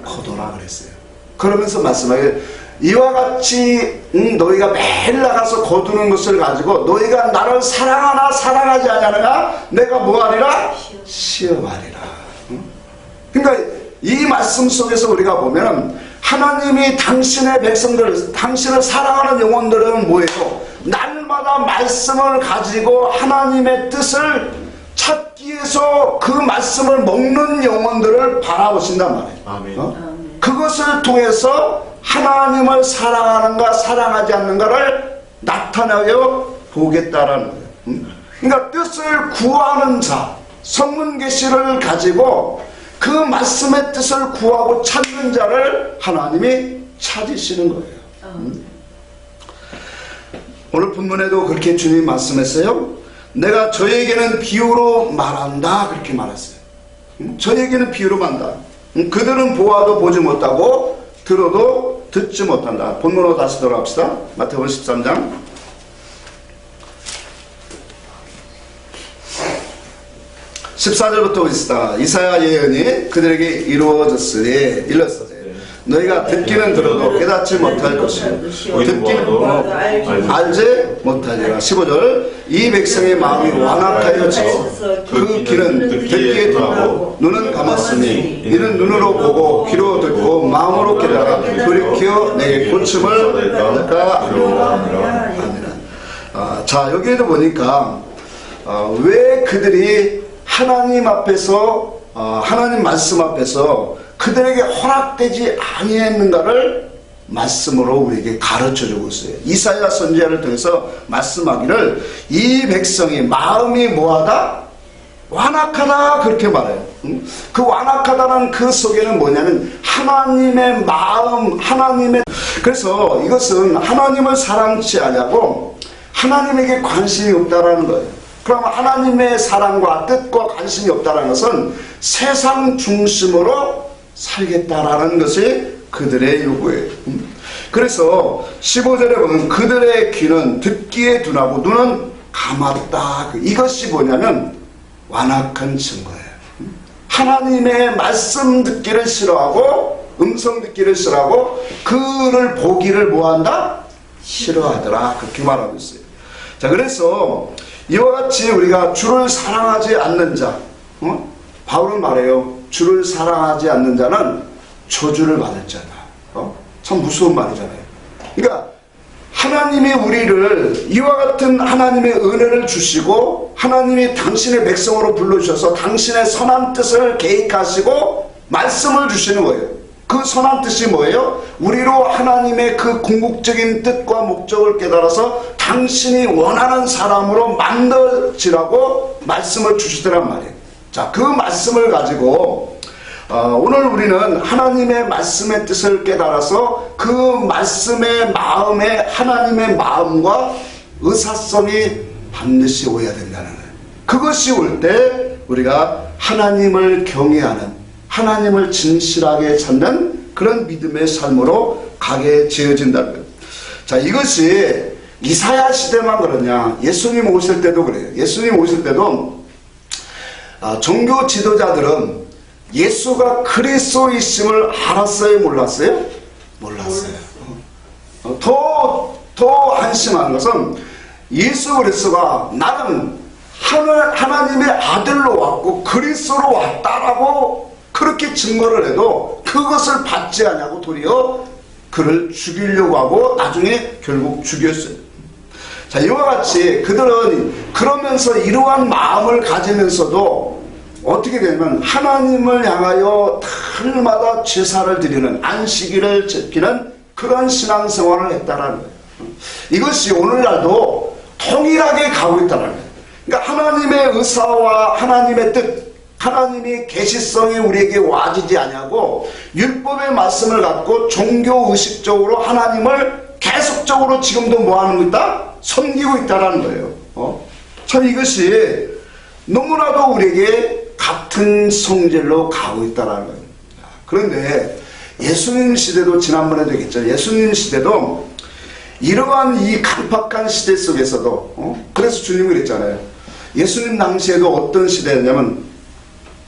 거둬라 그랬어요. 그러면서 말씀하기를, 이와 같이 너희가 매일 나가서 거두는 것을 가지고 너희가 나를 사랑하나 사랑하지 않느냐, 내가 뭐하리라? 시험하리라. 그러니까 이 말씀 속에서 우리가 보면 하나님이 당신의 백성들, 당신을 사랑하는 영혼들은 뭐예요? 날마다 말씀을 가지고 하나님의 뜻을 찾기 위해서 그 말씀을 먹는 영혼들을 바라보신단 말이에요. 아멘. 그것을 통해서 하나님을 사랑하는가 사랑하지 않는가를 나타내어 보겠다라는 거예요. 그러니까 뜻을 구하는 자, 성문 계시를 가지고 그 말씀의 뜻을 구하고 찾는 자를 하나님이 찾으시는 거예요. 오늘 본문에도 그렇게 주님 말씀했어요. 내가 저에게는 비유로 말한다 그렇게 말했어요. 저에게는 비유로 말한다. 그들은 보아도 보지 못하고 들어도 듣지 못한다. 본문으로 다시 돌아갑시다. 마태복음 13장 14절부터 있다. 이사야 예언이 그들에게 이루어졌으니 일렀으니 너희가 듣기는 들어도 깨닫지 못할 것이요 듣기는 알지 못하리라. 15절 이 백성의 마음이 완악하여져 그 귀는 듣기에 둔하고 눈은 감았으니 이는 눈으로 보고 귀로 듣고 마음으로 깨달아 돌이켜 내게 고침을 받을까 하리라. 자, 여기에도 보니까 왜 그들이 하나님 앞에서 하나님 말씀 앞에서 그들에게 허락되지 아니했는가를 말씀으로 우리에게 가르쳐주고 있어요. 이사야 선지자를 통해서 말씀하기를 이 백성이 마음이 뭐하다? 완악하다 그렇게 말해요. 그 완악하다는 그 속에는 뭐냐면 하나님의 마음, 하나님의 그래서 이것은 하나님을 사랑치 않냐고 하나님에게 관심이 없다라는 거예요. 그럼 하나님의 사랑과 뜻과 관심이 없다는 것은 세상 중심으로 살겠다라는 것이 그들의 요구예요. 그래서 15절에 보면 그들의 귀는 듣기에 둔하고 눈은 감았다. 이것이 뭐냐면 완악한 증거예요. 하나님의 말씀 듣기를 싫어하고 음성 듣기를 싫어하고 그를 보기를 뭐한다? 싫어하더라. 그렇게 말하고 있어요. 자, 그래서 이와 같이 우리가 주를 사랑하지 않는 자, 바울은 말해요. 주를 사랑하지 않는 자는 저주를 받을 자다. 참 무서운 말이잖아요. 그러니까 하나님이 우리를 이와 같은 하나님의 은혜를 주시고 하나님이 당신의 백성으로 불러주셔서 당신의 선한 뜻을 계획하시고 말씀을 주시는 거예요. 그 선한 뜻이 뭐예요? 우리로 하나님의 그 궁극적인 뜻과 목적을 깨달아서 당신이 원하는 사람으로 만들어지라고 말씀을 주시더란 말이에요. 자, 그 말씀을 가지고 오늘 우리는 하나님의 말씀의 뜻을 깨달아서 그 말씀의 마음에 하나님의 마음과 의사성이 반드시 오야 된다는 거예요. 그것이 올 때 우리가 하나님을 경외하는 하나님을 진실하게 찾는 그런 믿음의 삶으로 가게 지어진다는 거예요. 자, 이것이 이사야 시대만 그러냐? 예수님 오실 때도 그래요. 예수님 오실 때도 종교 지도자들은 예수가 그리스도이심을 알았어요? 몰랐어요? 몰랐어요. 더 한심한 것은 예수 그리스도가 나는 하나님의 아들로 왔고 그리스도로 왔다라고 그렇게 증거를 해도 그것을 받지 않냐고 도리어 그를 죽이려고 하고 나중에 결국 죽였어요. 자, 이와 같이 그들은 그러면서 이러한 마음을 가지면서도 어떻게 되냐면 하나님을 향하여 달마다 제사를 드리는 안식일을 지키는 그런 신앙생활을 했다라는 거예요. 이것이 오늘날도 동일하게 가고 있다는 거예요. 그러니까 하나님의 의사와 하나님의 뜻, 하나님이 계시성이 우리에게 와지지 아니하고 율법의 말씀을 갖고 종교의식적으로 하나님을 계속적으로 지금도 뭐하는 거 있다? 섬기고 있다는 거예요. 참 이것이 너무나도 우리에게 같은 성질로 가고 있다는 거예요. 그런데 예수님 시대도 지난번에도 얘기했죠. 예수님 시대도 이러한 이 간팍한 시대 속에서도 그래서 주님이 그랬잖아요. 예수님 당시에도 어떤 시대였냐면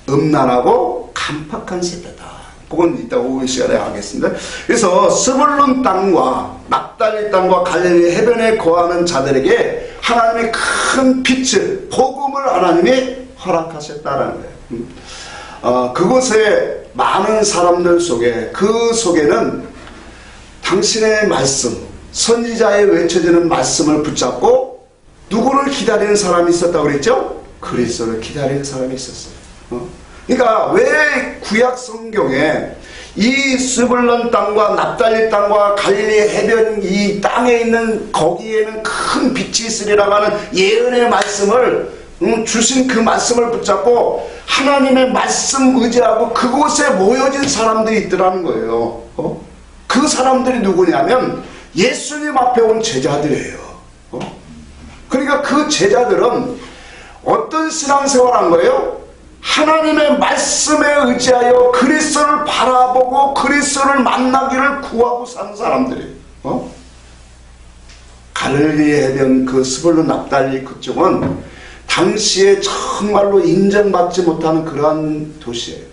음란하고 간팍한 시대다. 그건 이따 오후 시간에 하겠습니다. 그래서 스불룬 땅과 납달리 땅과 갈릴리 해변에 거하는 자들에게 하나님의 큰 빛을 복음을 하나님이 허락하셨다라는 거예요. 그곳에 많은 사람들 속에 그 속에는 당신의 말씀, 선지자의 외쳐지는 말씀을 붙잡고 누구를 기다리는 사람이 있었다고 그랬죠? 그리스도를 기다리는 사람이 있었어요. 그러니까 왜 구약 성경에 이 스불론 땅과 납달리 땅과 갈릴리 해변 이 땅에 있는 거기에는 큰 빛이 있으리라고 하는 예언의 말씀을 주신 그 말씀을 붙잡고 하나님의 말씀 의지하고 그곳에 모여진 사람들이 있더라는 거예요. 그 사람들이 누구냐면 예수님 앞에 온 제자들이에요. 그러니까 그 제자들은 어떤 신앙생활을 한 거예요? 하나님의 말씀에 의지하여 그리스도를 바라보고 그리스도를 만나기를 구하고 사는 사람들이에요. 갈릴리 해변 그 스불론 납달리 그쪽은 당시에 정말로 인정받지 못하는 그러한 도시예요.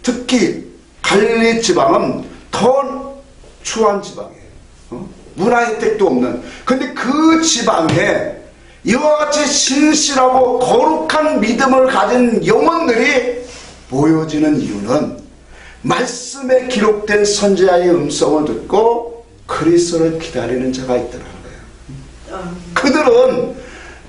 특히 갈릴리 지방은 더 추한 지방이에요. 문화 혜택도 없는. 근데 그 지방에 이와 같이 신실하고 거룩한 믿음을 가진 영혼들이 모여지는 이유는 말씀에 기록된 선지자의 음성을 듣고 그리스도를 기다리는 자가 있더라는 거예요. 그들은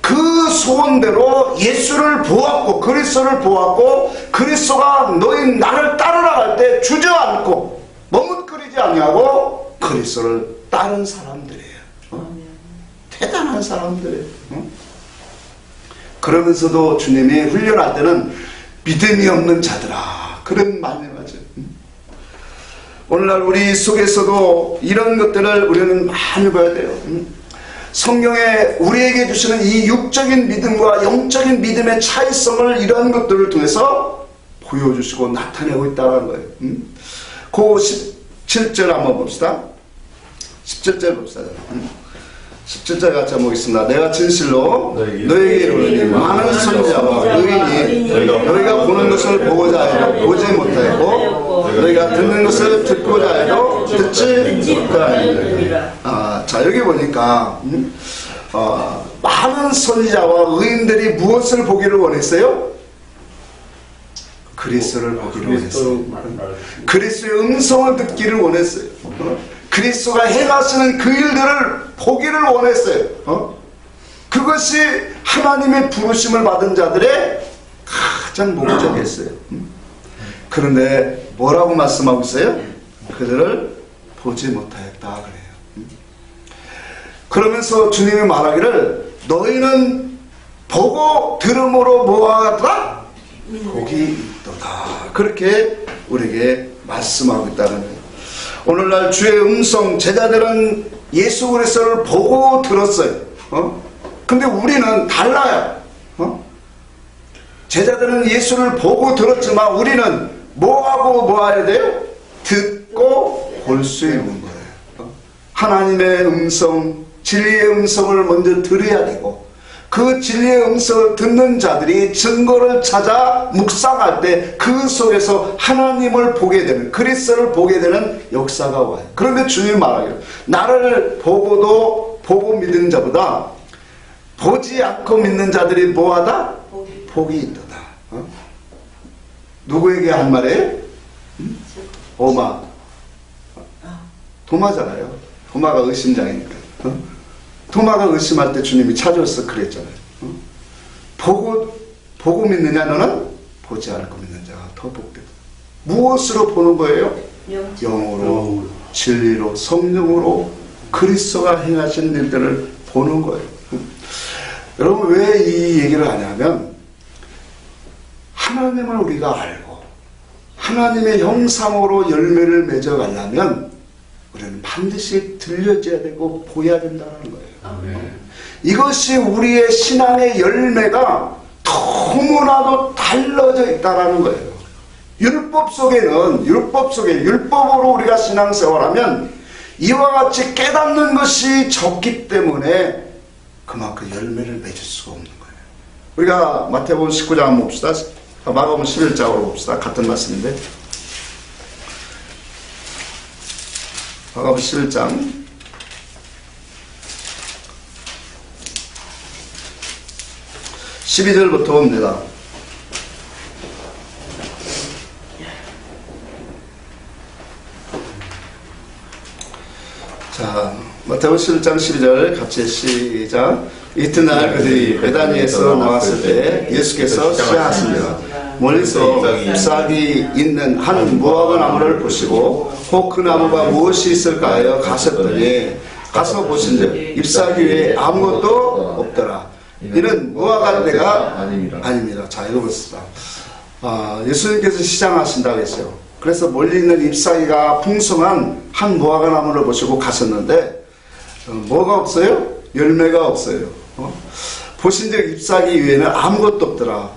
그 소원대로 예수를 보았고 그리스도를 보았고 그리스도가 너희 나를 따르라 할 때 주저앉고 머뭇거리지 아니하고 그리스도를 따른 사람들이에요. 대단한 사람들이에요. 그러면서도 주님이 훈련할 때는 믿음이 없는 자들아 그런 말씀하죠. 오늘날 우리 속에서도 이런 것들을 우리는 많이 봐야 돼요. 성경에 우리에게 주시는 이 육적인 믿음과 영적인 믿음의 차이성을 이런 것들을 통해서 보여주시고 나타내고 있다는 거예요. 그 17절 한번 봅시다. 17절 봅시다. 17절 같이 한번 보겠습니다. 내가 진실로 너에게 이르노니 많은 선지자와 의인이 너희가 보는 것을 보고자 해도 보지 못하였고 너희가 듣는 것을 듣고자 해도 듣지 못하였느니라. 자 여기 보니까 많은 선지자와 의인들이 무엇을 보기를 원했어요? 그리스도를 보기를 원했어요. 그리스도의 음성을 듣기를 원했어요. 그리스도가 행하시는 그 일들을 보기를 원했어요. 그것이 하나님의 부르심을 받은 자들의 가장 목적이었어요. 그런데 뭐라고 말씀하고 있어요? 그들을 보지 못하였다 그래요. 그러면서 주님이 말하기를 너희는 보고 들음으로 뭐하더라? 복이 있도다. 그렇게 우리에게 말씀하고 있다는 거예요. 오늘날 주의 음성 제자들은 예수 그리스도를 보고 들었어요. 근데 우리는 달라요. 제자들은 예수를 보고 들었지만 우리는 뭐하고 뭐해야 돼요? 듣고 볼 수 있는 거예요. 하나님의 음성, 진리의 음성을 먼저 들어야 되고 그 진리의 음성을 듣는 자들이 증거를 찾아 묵상할 때 그 속에서 하나님을 보게 되는 그리스도를 보게 되는 역사가 와요. 그런데 주님 말하기를 나를 보고도 보고 믿는 자보다 보지 않고 믿는 자들이 뭐하다? 복이 있도다. 누구에게 한 말이에요? 오마. 도마잖아요. 도마가 의심장이니까. 도마가 의심할 때 주님이 찾아와서 그랬잖아요. 보고 믿느냐 너는? 보지 않고 믿는 자가 더 복되다. 무엇으로 보는 거예요? 영으로, 진리로, 성령으로 그리스도가 행하신 일들을 보는 거예요. 여러분 왜 이 얘기를 하냐면 하나님을 우리가 알고 하나님의 형상으로 열매를 맺어가려면 우리는 반드시 들려줘야 되고 보여야 된다는 거예요. 아멘. 이것이 우리의 신앙의 열매가 너무나도 달라져 있다는 거예요. 율법 속에는 율법으로 우리가 신앙생활하면 이와 같이 깨닫는 것이 적기 때문에 그만큼 열매를 맺을 수가 없는 거예요. 우리가 마태복음 19장 한번 봅시다. 마가복음 11장으로 봅시다. 같은 말씀인데 마가복음 11장 12절부터 봅니다. 자, 마태복음 11장 12절 같이 시작. 이튿날 그들이 베다니에서 나왔을 때 예수께서 시야하시니라. 멀리서 잎사귀 있는 한 무화과 나무를 보시고 혹 그 나무가 무엇이 있을까 하여 가셨더니 가서 보신즉 잎사귀 위에 아무것도 없더라. 이는 무화과 때가 아닙니다. 자, 읽어보시다. 예수님께서 시장하신다고 했어요. 그래서 멀리 있는 잎사귀가 풍성한 한 무화과 나무를 보시고 가셨는데 뭐가 없어요? 열매가 없어요. 보신즉 잎사귀 위에는 아무것도 없더라.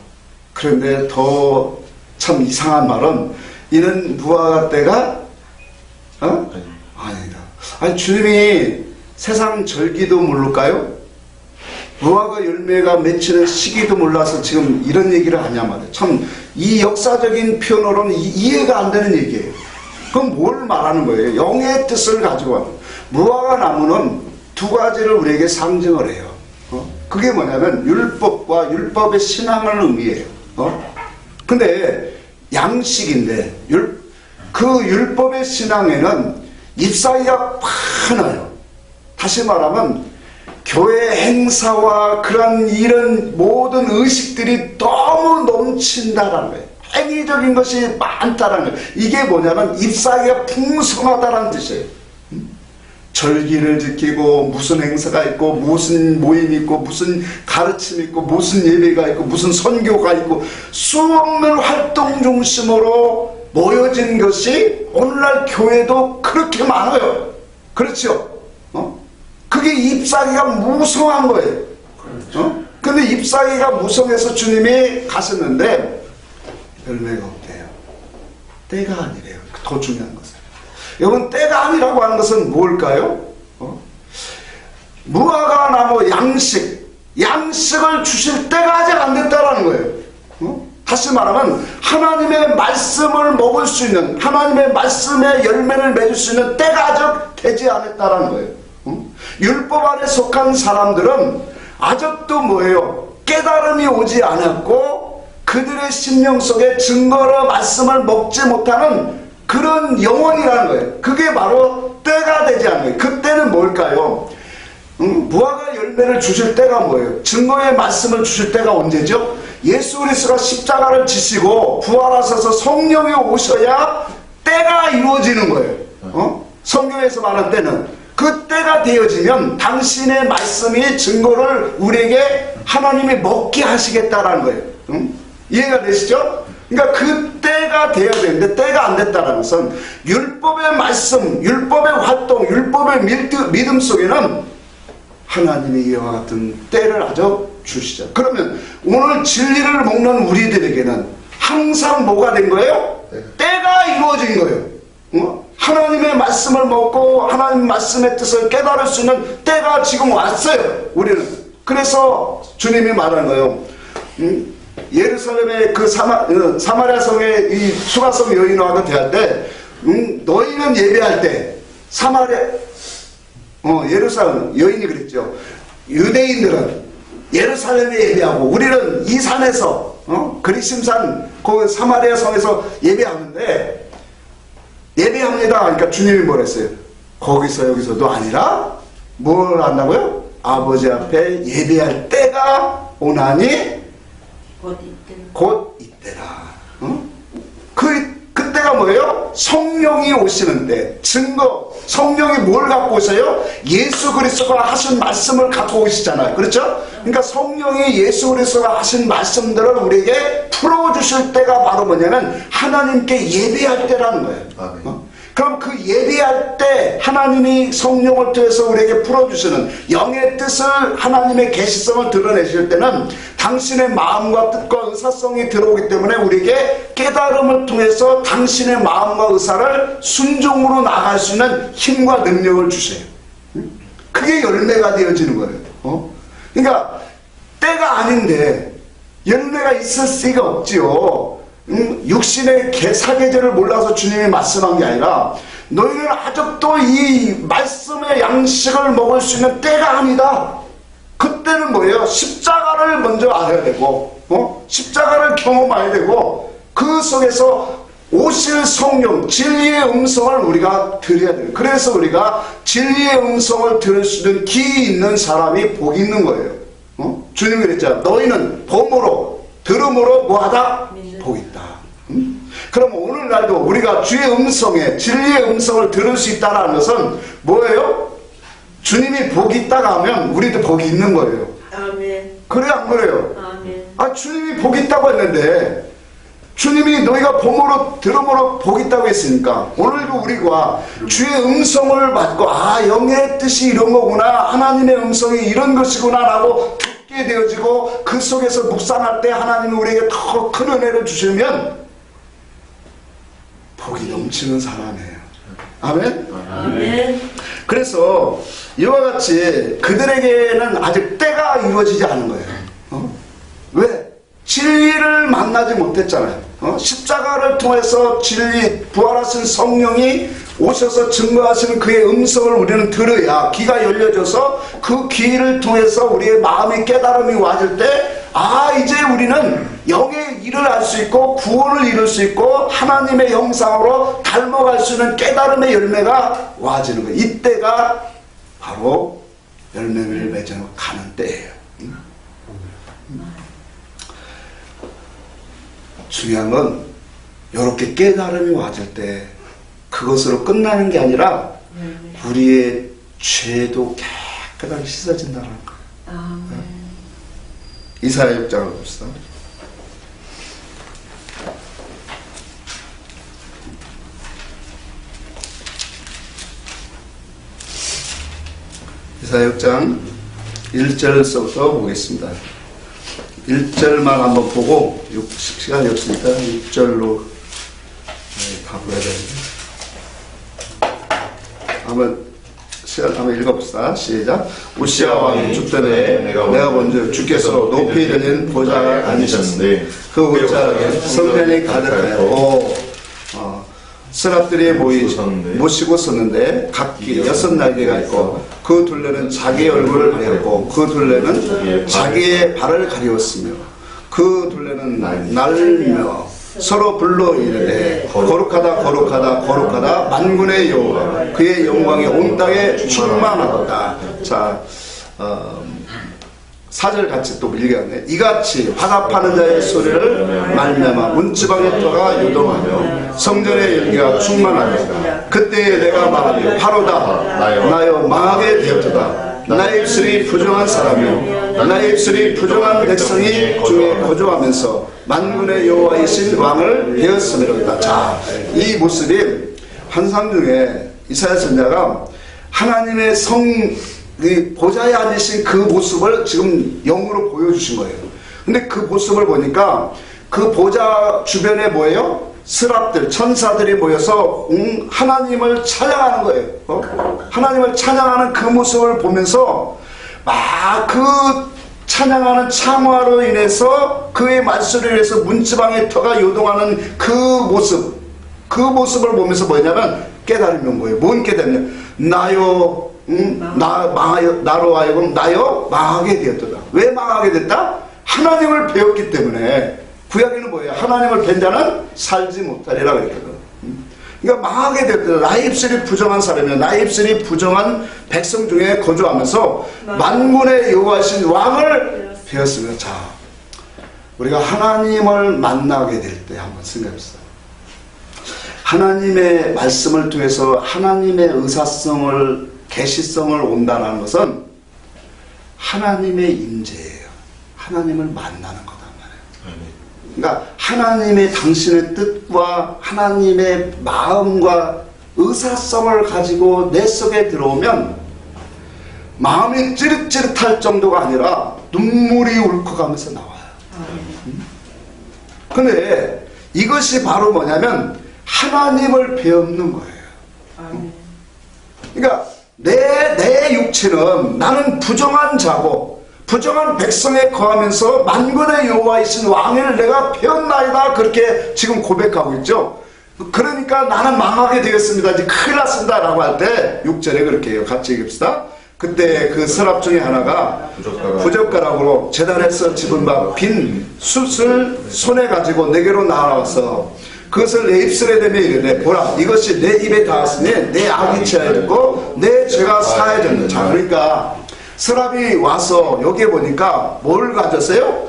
그런데 더 참 이상한 말은 이는 무화과 때가 아니다. 아니 주님이 세상 절기도 모를까요? 무화과 열매가 맺히는 시기도 몰라서 지금 이런 얘기를 하냐 말이에요. 참 이 역사적인 표현으로는 이해가 안 되는 얘기예요. 그럼 뭘 말하는 거예요? 영의 뜻을 가지고 하는. 무화과 나무는 두 가지를 우리에게 상징을 해요. 그게 뭐냐면 율법과 율법의 신앙을 의미해요. 근데 양식인데 그 율법의 신앙에는 잎사귀가 많아요. 다시 말하면 교회 행사와 그런 이런 모든 의식들이 너무 넘친다라는 거예요. 행위적인 것이 많다라는 거예요. 이게 뭐냐면 잎사귀가 풍성하다라는 뜻이에요. 절기를 지키고 무슨 행사가 있고 무슨 모임이 있고 무슨 가르침이 있고 무슨 예배가 있고 무슨 선교가 있고 수없는 활동 중심으로 모여진 것이 오늘날 교회도 그렇게 많아요. 그렇죠? 그게 잎사귀가 무성한 거예요. 근데 잎사귀가 무성해서 주님이 가셨는데 열매가 없대요. 때가 아니래요. 더 중요한 것은. 여러분 때가 아니라고 하는 것은 뭘까요? 무화과 나무 양식을 주실 때가 아직 안 됐다라는 거예요. 다시 말하면 하나님의 말씀을 먹을 수 있는 하나님의 말씀의 열매를 맺을 수 있는 때가 아직 되지 않았다라는 거예요. 율법 안에 속한 사람들은 아직도 뭐예요? 깨달음이 오지 않았고 그들의 심령 속에 증거로 말씀을 먹지 못하는 그런 영혼이라는 거예요. 그게 바로 때가 되지 않는 거예요. 그때는 뭘까요? 무화과 열매를 주실 때가 뭐예요? 증거의 말씀을 주실 때가 언제죠? 예수 그리스도가 십자가를 지시고 부활하셔서 성령이 오셔야 때가 이루어지는 거예요. 성경에서 말한 때는 그 때가 되어지면 당신의 말씀이 증거를 우리에게 하나님이 먹게 하시겠다라는 거예요. 이해가 되시죠? 그러니까 그 때가 되어야 되는데 때가 안 됐다는 것은 율법의 말씀, 율법의 활동, 율법의 믿음 속에는 하나님이 이와 같은 때를 아주 주시죠. 그러면 오늘 진리를 먹는 우리들에게는 항상 뭐가 된 거예요? 때가 이루어진 거예요. 하나님의 말씀을 먹고 하나님 말씀의 뜻을 깨달을 수 있는 때가 지금 왔어요. 우리는. 그래서 주님이 말하는 거예요. 예루살렘의 그 사마리아 성의 이 수가성 여인하고 대할 때 너희는 예배할 때 예루살렘 여인이 그랬죠. 유대인들은 예루살렘에 예배하고 우리는 이 산에서 그리심산 그 사마리아 성에서 예배하는데 예배합니다. 그러니까 주님이 뭐라 했어요? 거기서 여기서도 아니라 뭘 한다고요? 아버지 앞에 예배할 때가 오나니 곧 이때라. 그때가 뭐예요? 성령이 오시는 때. 증거. 성령이 뭘 갖고 오세요? 예수 그리스도가 하신 말씀을 갖고 오시잖아요. 그렇죠? 그러니까 성령이 예수 그리스도가 하신 말씀들을 우리에게 풀어주실 때가 바로 뭐냐면 하나님께 예배할 때라는 거예요. 그럼 그 예배할 때 하나님이 성령을 통해서 우리에게 풀어주시는 영의 뜻을 하나님의 계시성을 드러내실 때는 당신의 마음과 뜻과 의사성이 들어오기 때문에 우리에게 깨달음을 통해서 당신의 마음과 의사를 순종으로 나갈 수 있는 힘과 능력을 주세요. 그게 열매가 되어지는 거예요. 그러니까 때가 아닌데 열매가 있을 리가 없지요. 육신의 사계절을 몰라서 주님이 말씀한 게 아니라 너희는 아직도 이 말씀의 양식을 먹을 수 있는 때가 아니다. 그때는 뭐예요? 십자가를 먼저 알아야 되고 십자가를 경험해야 되고 그 속에서 오실 성령, 진리의 음성을 우리가 들어야 돼요. 그래서 우리가 진리의 음성을 들을 수 있는 귀 있는 사람이 복이 있는 거예요. 주님이 그랬잖아. 너희는 봄으로, 들음으로 뭐하다? 복이 있다. 그럼 오늘날도 우리가 주의 음성에, 진리의 음성을 들을 수 있다는 것은 뭐예요? 주님이 복이 있다가 하면 우리도 복이 있는 거예요. 아멘. 그래요, 안 그래요? 아멘. 주님이 복이 있다고 했는데, 주님이 너희가 봄으로 들음으로 복이 있다고 했으니까 오늘도 우리가 주의 음성을 받고 영의 뜻이 이런 거구나, 하나님의 음성이 이런 것이구나 라고 듣게 되어지고 그 속에서 묵상할 때 하나님이 우리에게 더 큰 은혜를 주시면 복이 넘치는 사람이에요. 아멘? 아멘. 그래서 이와 같이 그들에게는 아직 때가 이루어지지 않은 거예요. 왜? 진리를 만나지 못했잖아요. 십자가를 통해서 진리, 부활하신 성령이 오셔서 증거하시는 그의 음성을 우리는 들어야 귀가 열려져서 그 귀를 통해서 우리의 마음의 깨달음이 와질 때 이제 우리는 영의 일을 알 수 있고 구원을 이룰 수 있고 하나님의 형상으로 닮아갈 수 있는 깨달음의 열매가 와지는 거예요. 이때가 바로 열매를 맺어 가는 때예요. 중요한 건 이렇게 깨달음이 와질 때 그것으로 끝나는 게 아니라 우리의 죄도 깨끗하게 씻어진다는 거. 아멘. 이사야 6장을 봅시다. 이사야 6장 1절서부터 보겠습니다. 1절만 한번 보고 시간이 없으니까 6절로 가보야 되는데 한번 읽어봅시다. 시작. 우시아 왕이 죽전에 내가 먼저 주께서 높이 들린 보좌에 앉으셨으니 그 보좌에 성전이 가득하였고 스랍들이 모시고 섰는데 각기 6날개가 있고 그 둘레는 자기의 얼굴을 가렸고 그 둘레는 자기의 발을 가리웠으며 그 둘레는 날며 서로 불러 이르되 거룩하다 거룩하다 거룩하다 만군의 여호와 그의 영광이 온 땅에 충만하도다. 자 4절 같이 또 읽겠네. 이같이 화답하는 자의 소리를 말미암아 문지방의 터가 요동하며 성전의 열기가 충만하리라. 그때에 내가 말하며 바로다 나여 망하게 되었도다. 나의 입술이 부정한 사람이요 나의 입술이 부정한 백성이 중에 거주하면서 만군의 여호와이신 왕을 배웠음이로다. 자, 이 모습이 환상 중에 이사야 선지자가 하나님의 이 보좌에 앉으신 그 모습을 지금 영으로 보여주신 거예요. 근데 그 모습을 보니까 그 보좌 주변에 뭐예요? 스랍들, 천사들이 모여서 하나님을 찬양하는 거예요. 하나님을 찬양하는 그 모습을 보면서 막 그 찬양하는 창화로 인해서 그의 말소리로 인해서 문지방의 터가 요동하는 그 모습을 보면서 뭐냐면 깨달음이 온 거예요. 뭔 깨달음이냐? 나요 나로 하여금 나여 망하게 되었다. 왜 망하게 됐다? 하나님을 배웠기 때문에. 구약에는 뭐예요? 하나님을 뵌 자는 살지 못하리라 그랬거든. 그러니까 망하게 되었다. 나의 입술이 부정한 사람이야. 나의 입술이 부정한 백성 중에 거주하면서 만군의 여호와신 왕을 배웠으면, 자, 우리가 하나님을 만나게 될 때 한번 생각해보세요. 하나님의 말씀을 통해서 하나님의 의사성을, 계시성을 온다는 것은 하나님의 임재예요. 하나님을 만나는 거단 말이에요. 그러니까 하나님의 당신의 뜻과 하나님의 마음과 의사성을 가지고 내 속에 들어오면 마음이 찌릿찌릿할 정도가 아니라 눈물이 울컥하면서 나와요. 근데 이것이 바로 뭐냐면 하나님을 배우는 거예요. 그러니까 내 육체는 나는 부정한 자고 부정한 백성에 거하면서 만군의 여호와이신 왕을 내가 배웠나이다, 그렇게 지금 고백하고 있죠. 그러니까 나는 망하게 되었습니다, 이제 큰일 났습니다 라고 할 때 6절에 그렇게 해요. 같이 읽읍시다. 그때 그 서랍 중에 하나가 부젓가락으로 제단에서 집은 바 빈 숯을 손에 가지고 내게로 나와서 그것을 내 입술에 대며 이르되 보라 이것이 내 입에 닿았으니 내 악이 취하였고 내 죄가 사하였느니라. 자, 그러니까 서랍이 와서 여기에 보니까 뭘 가졌어요?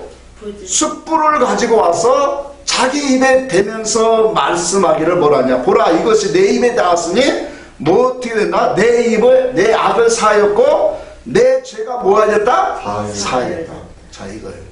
숯불을 가지고 와서 자기 입에 대면서 말씀하기를 뭐라냐. 보라 이것이 내 입에 닿았으니 뭐 어떻게 된다? 내 악을 사하였고 내 죄가 뭐하였다? 사하였다. 자, 이거예요.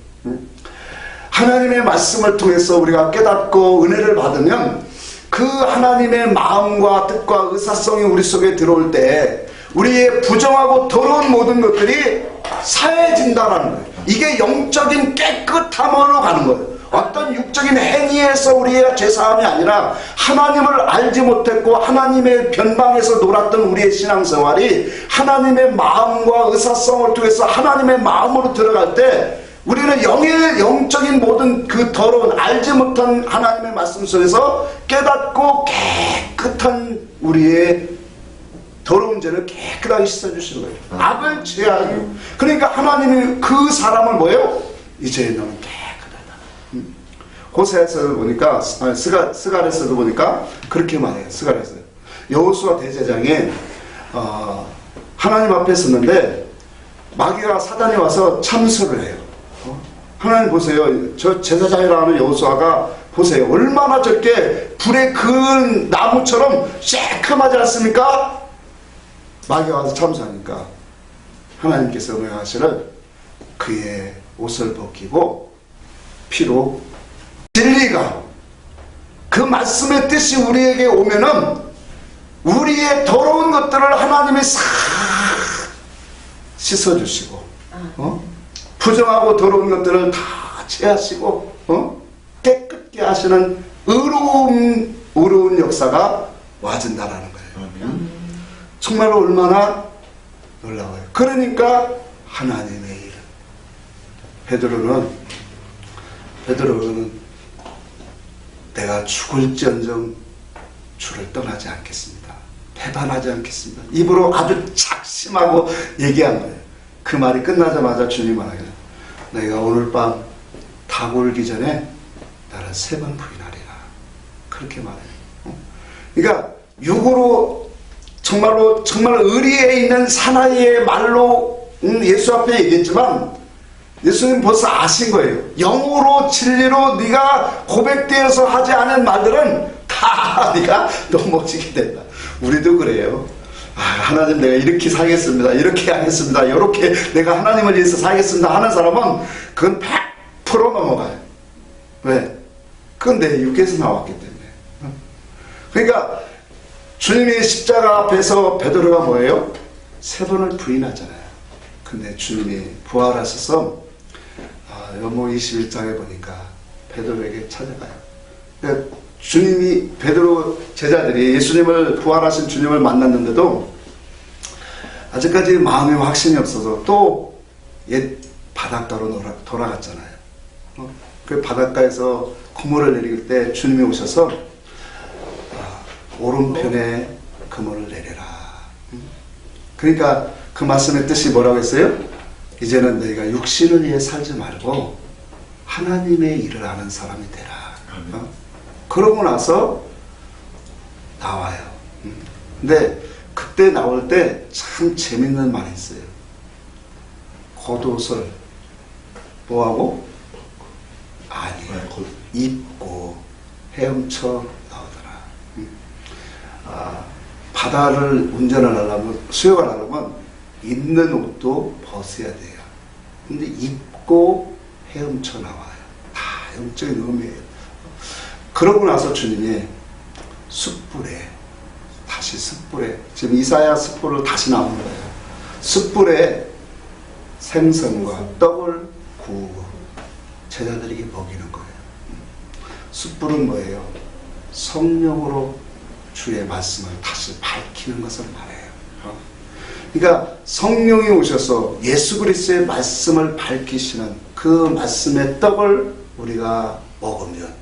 하나님의 말씀을 통해서 우리가 깨닫고 은혜를 받으면 그 하나님의 마음과 뜻과 의사성이 우리 속에 들어올 때 우리의 부정하고 더러운 모든 것들이 사해진다는 거예요. 이게 영적인 깨끗함으로 가는 거예요. 어떤 육적인 행위에서 우리의 죄사함이 아니라 하나님을 알지 못했고 하나님의 변방에서 놀았던 우리의 신앙생활이 하나님의 마음과 의사성을 통해서 하나님의 마음으로 들어갈 때 우리는 영적인 모든 그 더러운 알지 못한 하나님의 말씀 속에서 깨닫고 깨끗한 우리의 더러운 죄를 깨끗하게 씻어주시는 거예요. 악을 제하게. 그러니까 하나님이 그 사람을 뭐예요? 이제 너는 깨끗하다. 호세아서도 보니까 스가랴서도 보니까 그렇게 말해요. 스가랴서 여호수아 대제장에 하나님 앞에 섰는데 마귀가 사단이 와서 참소를 해요. 하나님 보세요. 저 제사장이라 하는 여호수아가 보세요. 얼마나 저렇게 불에 그은 나무처럼 새카마지 않습니까? 마귀가 와서 참소하니까 하나님께서 명하시를 그의 옷을 벗기고 피로 진리가 그 말씀의 뜻이 우리에게 오면은 우리의 더러운 것들을 하나님이 싹 씻어주시고 부정하고 더러운 것들을 다 제하시고 깨끗게 하시는 의로운 역사가 와진다라는 거예요. 정말로 얼마나 놀라워요. 그러니까 하나님의 일. 베드로는 내가 죽을지언정 주를 떠나지 않겠습니다. 배반하지 않겠습니다. 입으로 아주 작심하고 얘기한 거예요. 그 말이 끝나자마자 주님 말하기를 너희가 오늘 밤 닭 울기 전에 나를 3번 부인하리라. 그렇게 말해요. 그러니까 육으로 정말 의리에 있는 사나이의 말로 예수 앞에 얘기했지만 예수님 벌써 아신 거예요. 영으로 진리로 네가 고백되어서 하지 않은 말들은 다 네가 넘어지게 된다. 우리도 그래요. 하나님 내가 이렇게 살겠습니다. 이렇게 하겠습니다. 이렇게 내가 하나님을 위해서 살겠습니다 하는 사람은 그건 100% 넘어가요. 왜? 그건 내 육에서 나왔기 때문에. 그러니까 주님이 십자가 앞에서 베드로가 뭐예요? 3번을 부인하잖아요. 근데 주님이 부활하셔서 요모 21장에 보니까 베드로에게 찾아가요. 그러니까 주님이 베드로 제자들이 예수님을 부활하신 주님을 만났는데도 아직까지 마음에 확신이 없어서 또 옛 바닷가로 돌아갔잖아요. 그 바닷가에서 그물을 내릴 때 주님이 오셔서 오른편에 그물을 내려라. 그러니까 그 말씀의 뜻이 뭐라고 했어요? 이제는 너희가 육신을 위해 살지 말고 하나님의 일을 하는 사람이 되라. 그러고 나서 나와요. 근데 그때 나올 때 참 재밌는 말이 있어요. 겉옷을 뭐하고? 아니요. 입고 헤엄쳐 나오더라. 바다를 운전을 하려면, 수영을 하려면 있는 옷도 벗어야 돼요. 근데 입고 헤엄쳐 나와요. 다 영적인 의미예요. 그러고 나서 주님이 숯불에 지금 이사야 숯불을 다시 나오는 거예요. 숯불에 생선과 떡을 구우고 제자들에게 먹이는 거예요. 숯불은 뭐예요? 성령으로 주의 말씀을 다시 밝히는 것을 말해요. 그러니까 성령이 오셔서 예수 그리스도의 말씀을 밝히시는 그 말씀의 떡을 우리가 먹으면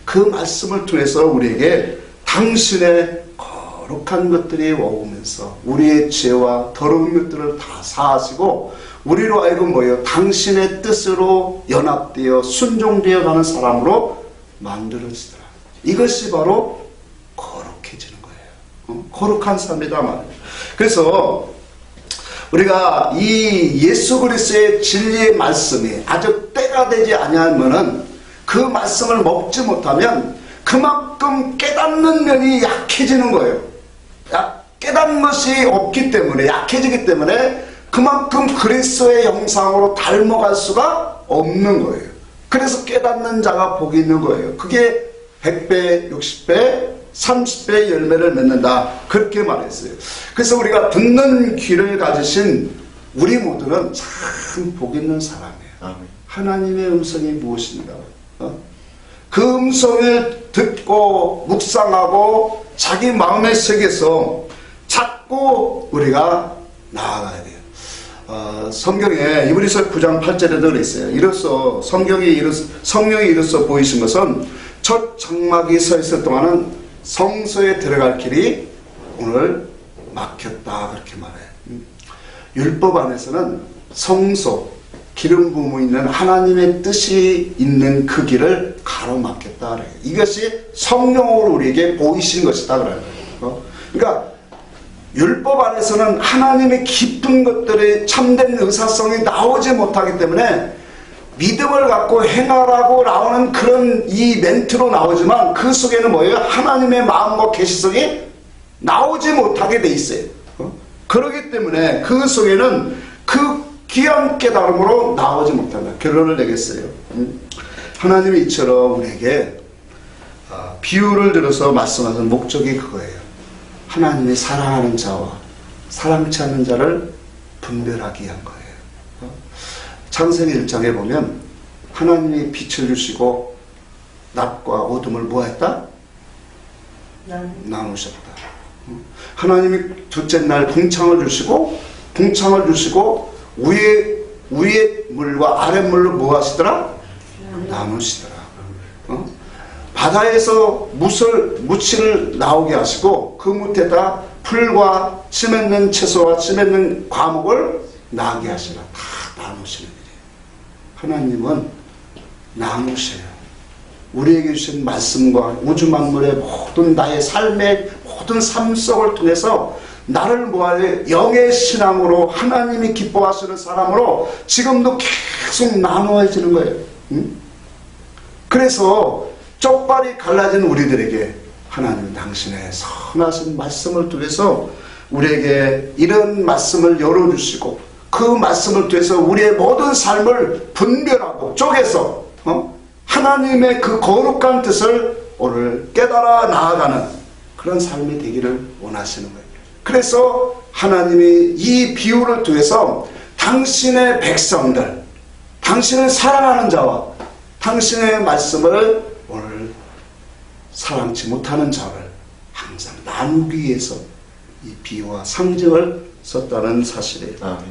그 말씀을 통해서 우리에게 당신의 거룩한 것들이 오면서 우리의 죄와 더러운 것들을 다 사하시고 우리로 하여금 뭐예요? 당신의 뜻으로 연합되어 순종되어 가는 사람으로 만들어지더라. 이것이 바로 거룩해지는 거예요. 거룩한 삶이다 말이에요. 그래서 우리가 이 예수 그리스도의 진리의 말씀이 아주 때가 되지 아니하면은 그 말씀을 먹지 못하면 그만큼 깨닫는 면이 약해지는 거예요. 깨닫는 것이 없기 때문에, 약해지기 때문에 그만큼 그리스도의 형상으로 닮아갈 수가 없는 거예요. 그래서 깨닫는 자가 복이 있는 거예요. 그게 100배, 60배, 30배의 열매를 맺는다. 그렇게 말했어요. 그래서 우리가 듣는 귀를 가지신 우리 모두는 참 복 있는 사람이에요. 아멘. 하나님의 음성이 무엇인가? 그 음성을 듣고 묵상하고 자기 마음의 세계에서 자꾸 우리가 나아가야 돼요. 성경에 이브리서 9장 8절에도 그랬어요. 이로써 성령이 이로써 보이신 것은 첫 장막이 서 있을 동안은 성소에 들어갈 길이 오늘 막혔다 그렇게 말해요. 율법 안에서는 성소, 기름 부음이 있는 하나님의 뜻이 있는 그 길을 가로막혔다 그래요. 이것이 성령으로 우리에게 보이신 것이다 그래요. 그러니까 율법 안에서는 하나님의 깊은 것들의 참된 의사성이 나오지 못하기 때문에 믿음을 갖고 행하라고 나오는 그런 이 멘트로 나오지만 그 속에는 뭐예요? 하나님의 마음과 계시성이 나오지 못하게 돼 있어요. 그렇기 때문에 그 속에는 그 귀한 깨달음으로 나오지 못한다. 결론을 내겠어요. 하나님이 이처럼 우리에게 비유를 들어서 말씀하는 목적이 그거예요. 하나님이 사랑하는 자와 사랑치 않는 자를 분별하기 위한 거예요. 창세기 1장에 보면 하나님이 빛을 주시고 낮과 어둠을 뭐했다? 나누셨다. 하나님이 둘째 날 풍창을 주시고 위의 물과 아래 물로 뭐 하시더라? 나누시더라. 바다에서 무치를 나오게 하시고 그 무태다 풀과 씨 맺는 채소와 씨 맺는 과목을 나게 하시라. 다 나누시는 일이에요. 하나님은 나누셔요. 우리에게 주신 말씀과 우주 만물의 모든 나의 삶의 모든 삶 속을 통해서 나를 뭐하래? 영의 신앙으로 하나님이 기뻐하시는 사람으로 지금도 계속 나누어지는 거예요. 그래서 쪽발이 갈라진 우리들에게 하나님은 당신의 선하신 말씀을 통해서 우리에게 이런 말씀을 열어주시고 그 말씀을 통해서 우리의 모든 삶을 분별하고 쪼개서 하나님의 그 거룩한 뜻을 오늘 깨달아 나아가는 그런 삶이 되기를 원하시는 거예요. 그래서 하나님이 이 비유를 통해서 당신의 백성들, 당신을 사랑하는 자와 당신의 말씀을 오늘 사랑치 못하는 자를 항상 나누기 위해서 이 비유와 상징을 썼다는 사실이에요.